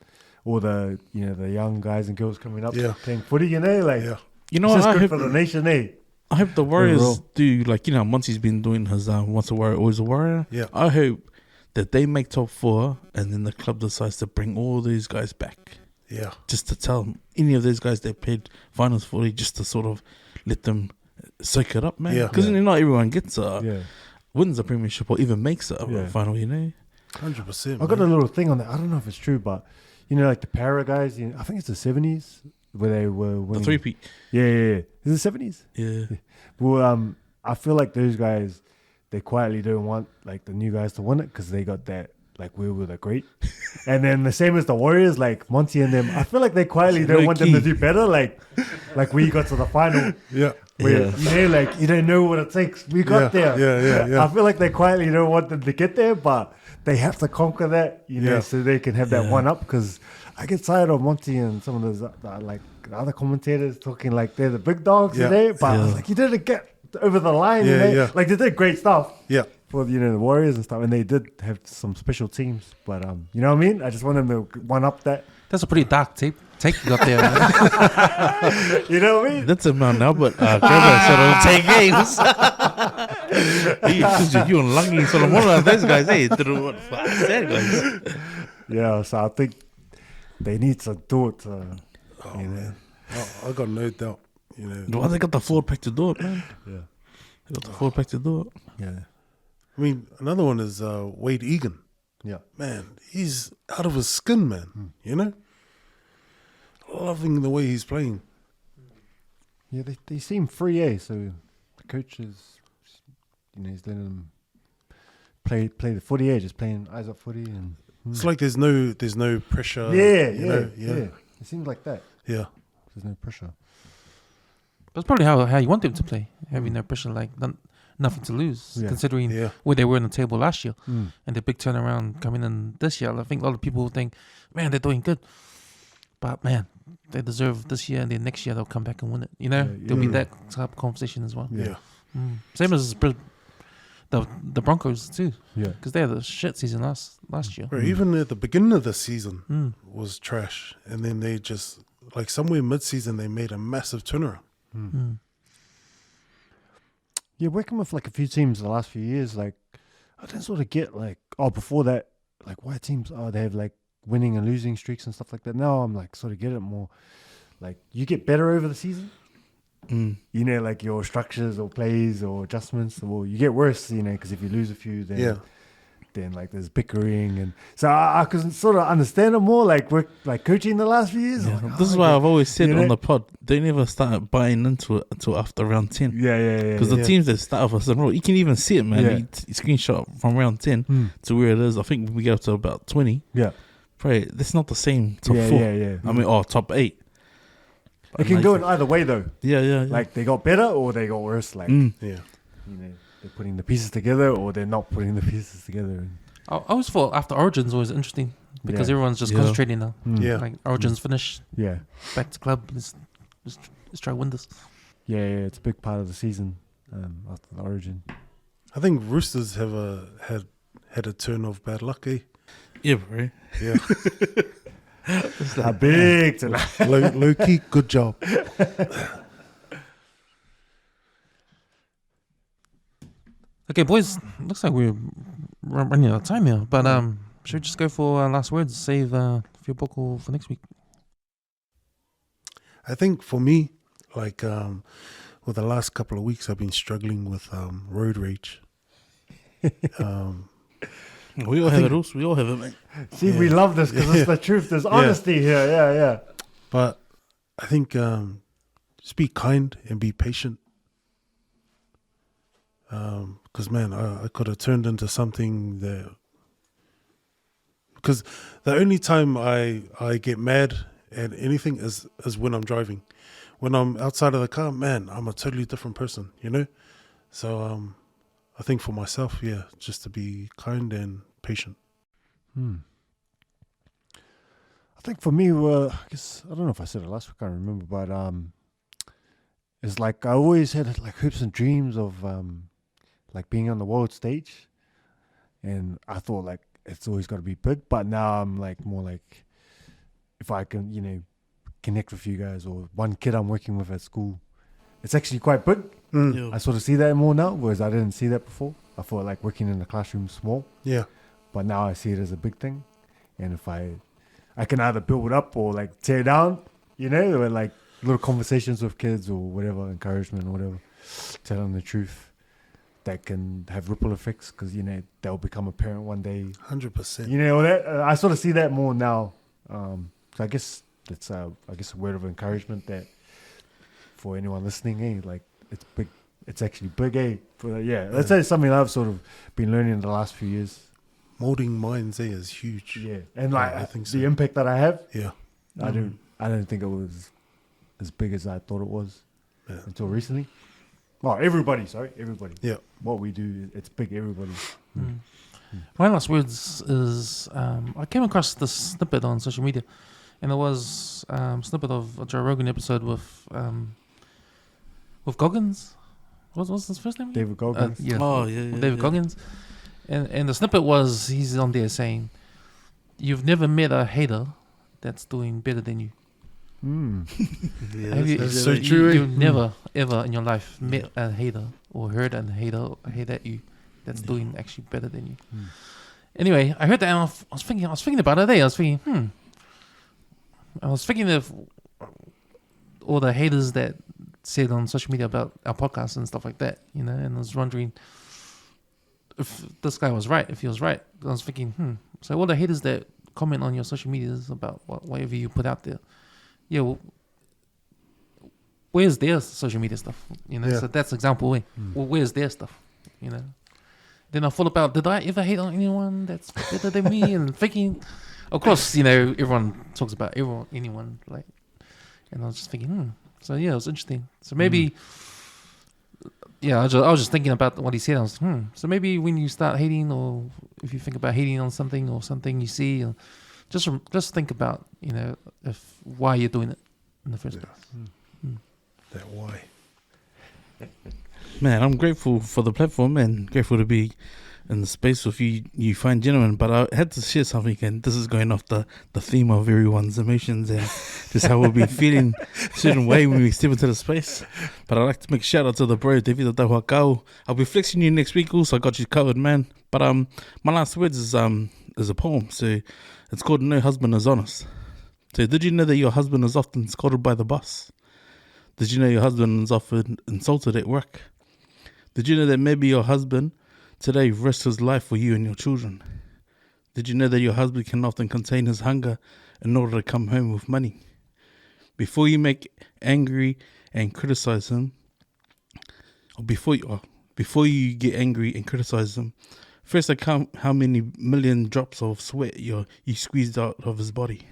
all the, you know, the young guys and girls coming up playing footy, you know, like, you know, it's just I good hope for the nation, I hope the Warriors do, like, you know, once he's been doing his once a warrior, always a warrior. Yeah. I hope that they make top 4 and then the club decides to bring all these guys back. Yeah. Just to tell them, any of those guys that played finals footy, just to sort of let them soak it up, man. Yeah. Because not everyone gets wins a premiership or even makes it a final, you know. 100%. I got a little thing on that. I don't know if it's true, but, you know, like the Para guys, you know, I think it's the 70s where they were winning. The three-peat. Yeah. Is it 70s? Yeah. Well, I feel like those guys, they quietly don't want, like, the new guys to win it because they got that, like, we were the great. And then the same as the Warriors, like Monty and them, I feel like they quietly don't want them to do better. Like we got to the final. Yeah. Where, you know, like, you don't know what it takes. We got there. Yeah. I feel like they quietly don't want them to get there, but they have to conquer that, you know, so they can have that one up. Because I get tired of Monty and some of those, like, the other commentators talking like they're the big dogs today. But I was like, you didn't get over the line, you know? Like, they did great stuff. Yeah. For, you know, the Warriors and stuff, and they did have some special teams, but you know what I mean? I just want them to one up that. That's a pretty dark take you got there. You know what I mean? That's a Mount Albert Trevor sort of 10 games. You and Lungy sort of one of those guys, through what sad guys. Yeah, so I think they need to do it. You know. I got no doubt. You know, Why they got the forward pack to do it, man? Yeah. They got the forward pack to do it. Yeah. I mean, another one is Wade Egan. Yeah. Man, he's out of his skin, man. You know, loving the way he's playing. Yeah, they seem free, eh? So the coach is, you know, he's letting them play the footy, eh? Just playing eyes up footy, and It's like there's no pressure. yeah, you yeah, know? yeah. It seems like that. Yeah. There's no pressure. That's probably how you want them to play, having no pressure, like nothing to lose, Yeah. considering Yeah. where they were in the table last year and the big turnaround coming in this year. I think a lot of people think, man, they're doing good, but man, they deserve this year, and then next year they'll come back and win it. You know, Yeah, there'll be yeah. that type of conversation as well. Yeah. Same as the Broncos too, Yeah. because they had a shit season last year. Bro, even at the beginning of the season was trash, and then they just like somewhere mid-season they made a massive turnaround. Yeah, working with like a few teams the last few years, like I didn't sort of get like, before that, like why teams they have like winning and losing streaks and stuff like that. Now I'm like sort of get it more, like you get better over the season. You know, like your structures or plays or adjustments, or you get worse. You know, because if you lose a few, then like there's bickering, and so I could sort of understand it more. Like work like coaching the last few years. Yeah. I'm like, This is why I've always said you on know? the pod, they never started buying into it until after round 10. Yeah. Because the teams that start off as bro, you can even see it, man. Yeah. You screenshot from round 10 to where it is. I think when we get up to about 20, Yeah. right, that's not the same top Yeah, 4. yeah. I mean, top 8. It can go in either way though. Yeah. Like they got better or they got worse. Like Yeah. you know, they're putting the pieces together or they're not putting the pieces together. I always thought after Origins was interesting because Yeah. everyone's just Yeah. concentrating now. Yeah. Like Origins finished, Yeah. back to club. Let's try to win this. Yeah, it's a big part of the season after the Origin. I think Roosters have had a turn of bad luck, eh? Yeah, bro. Yeah. Big tonight. low key, good job. Okay, boys. Looks like we're running out of time here, but should we just go for last words? Save a few buckle for next week. I think for me, like with the last couple of weeks, I've been struggling with road rage. We all have it also. We all have it, man. See, we love this because it's the truth. There's honesty here. Yeah. But I think just be kind and be patient. Because, man, I could have turned into something that... Because the only time I get mad at anything is when I'm driving. When I'm outside of the car, man, I'm a totally different person, you know? So I think for myself, just to be kind and patient. I think for me, I guess, I don't know if I said it last week, I can't remember, but it's like I always had like hopes and dreams of like being on the world stage. And I thought like it's always got to be big, but now I'm like more like if I can, you know, connect with you guys or one kid I'm working with at school, it's actually quite big. Yeah. I sort of see that more now, whereas I didn't see that before. I thought like working in the classroom small, Yeah. but now I see it as a big thing. And if I can either build it up or like tear down, you know, or like little conversations with kids or whatever, encouragement or whatever, tell them the truth, that can have ripple effects because, you know, they'll become a parent one day. 100%. You know, that I sort of see that more now. So I guess that's a word of encouragement that for anyone listening, like it's big. It's actually big, But that's something I've sort of been learning in the last few years. Molding minds is huge. Yeah, and like I think so. the impact that I have, Yeah. I don't think it was as big as I thought it was until recently. Well, everybody. Yeah. What we do, it's big. Everybody. My last words is I came across this snippet on social media, and it was a snippet of a Joe Rogan episode with Goggins. What's his first name? again? David Goggins. Oh, yeah. David Goggins. And the snippet was he's on there saying, "You've never met a hater that's doing better than you." Have you, that's so true, eh? You've never ever in your life met a hater or heard a hater hate at you that's doing actually better than you. Anyway, I heard that and I was thinking about it. I was thinking, I was thinking if all the haters that said on social media about our podcast and stuff like that, you know, and I was wondering if this guy was right, if he was right. I was thinking, so all the haters that comment on your social medias about whatever you put out there, yeah, well, where's their social media stuff, you know? Yeah. So that's example way. Well, where's their stuff, you know? Then I thought about, did I ever hate on anyone that's better than me? And thinking, of course, you know, everyone talks about anyone, like, and I was just thinking, So yeah, it was interesting. So maybe, yeah, I was just thinking about what he said. I was, so maybe when you start hating, or if you think about hating on something or something you see, just think about, you know, why you're doing it in the first place. That why. Man, I'm grateful for the platform and grateful to be in the space with you fine gentlemen. But I had to share something, and this is going off the theme of everyone's emotions and just how we'll be feeling a certain way when we step into the space. But I'd like to make a shout out to the bro, David Tauhakau. I'll be flexing you next week also. I got you covered, man. But my last words is a poem. So it's called No Husband Is Honest. So did you know that your husband is often scolded by the boss? Did you know your husband is often insulted at work? Did you know that maybe your husband today risks his life for you and your children? Did you know that your husband can often contain his hunger in order to come home with money? Before you make angry and criticize him, or before you get angry and criticize him, first account how many million drops of sweat you squeezed out of his body.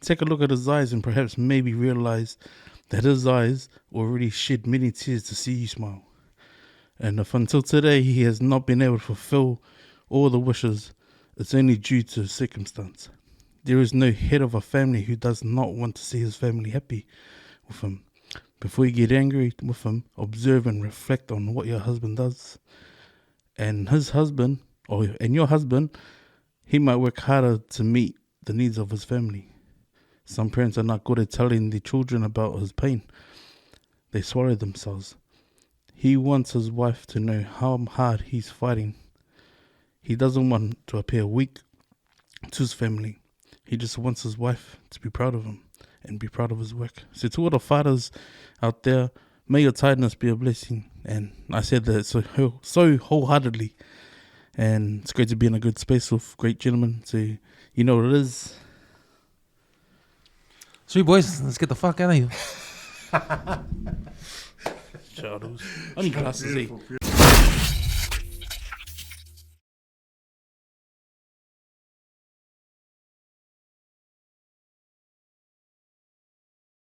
Take a look at his eyes and perhaps maybe realize that his eyes already shed many tears to see you smile. And if until today he has not been able to fulfill all the wishes, it's only due to circumstance. There is no head of a family who does not want to see his family happy with him. Before you get angry with him, observe and reflect on what your husband does. And his husband, and your husband, he might work harder to meet the needs of his family. Some parents are not good at telling their children about his pain. They swallow themselves. He wants his wife to know how hard he's fighting. He doesn't want to appear weak to his family. He just wants his wife to be proud of him and be proud of his work. So to all the fathers out there, may your tiredness be a blessing. And I said that so wholeheartedly. And it's great to be in a good space with great gentlemen. So you know what it is. Sweet boys, let's get the fuck out of here. Shadows. Only glasses, eh?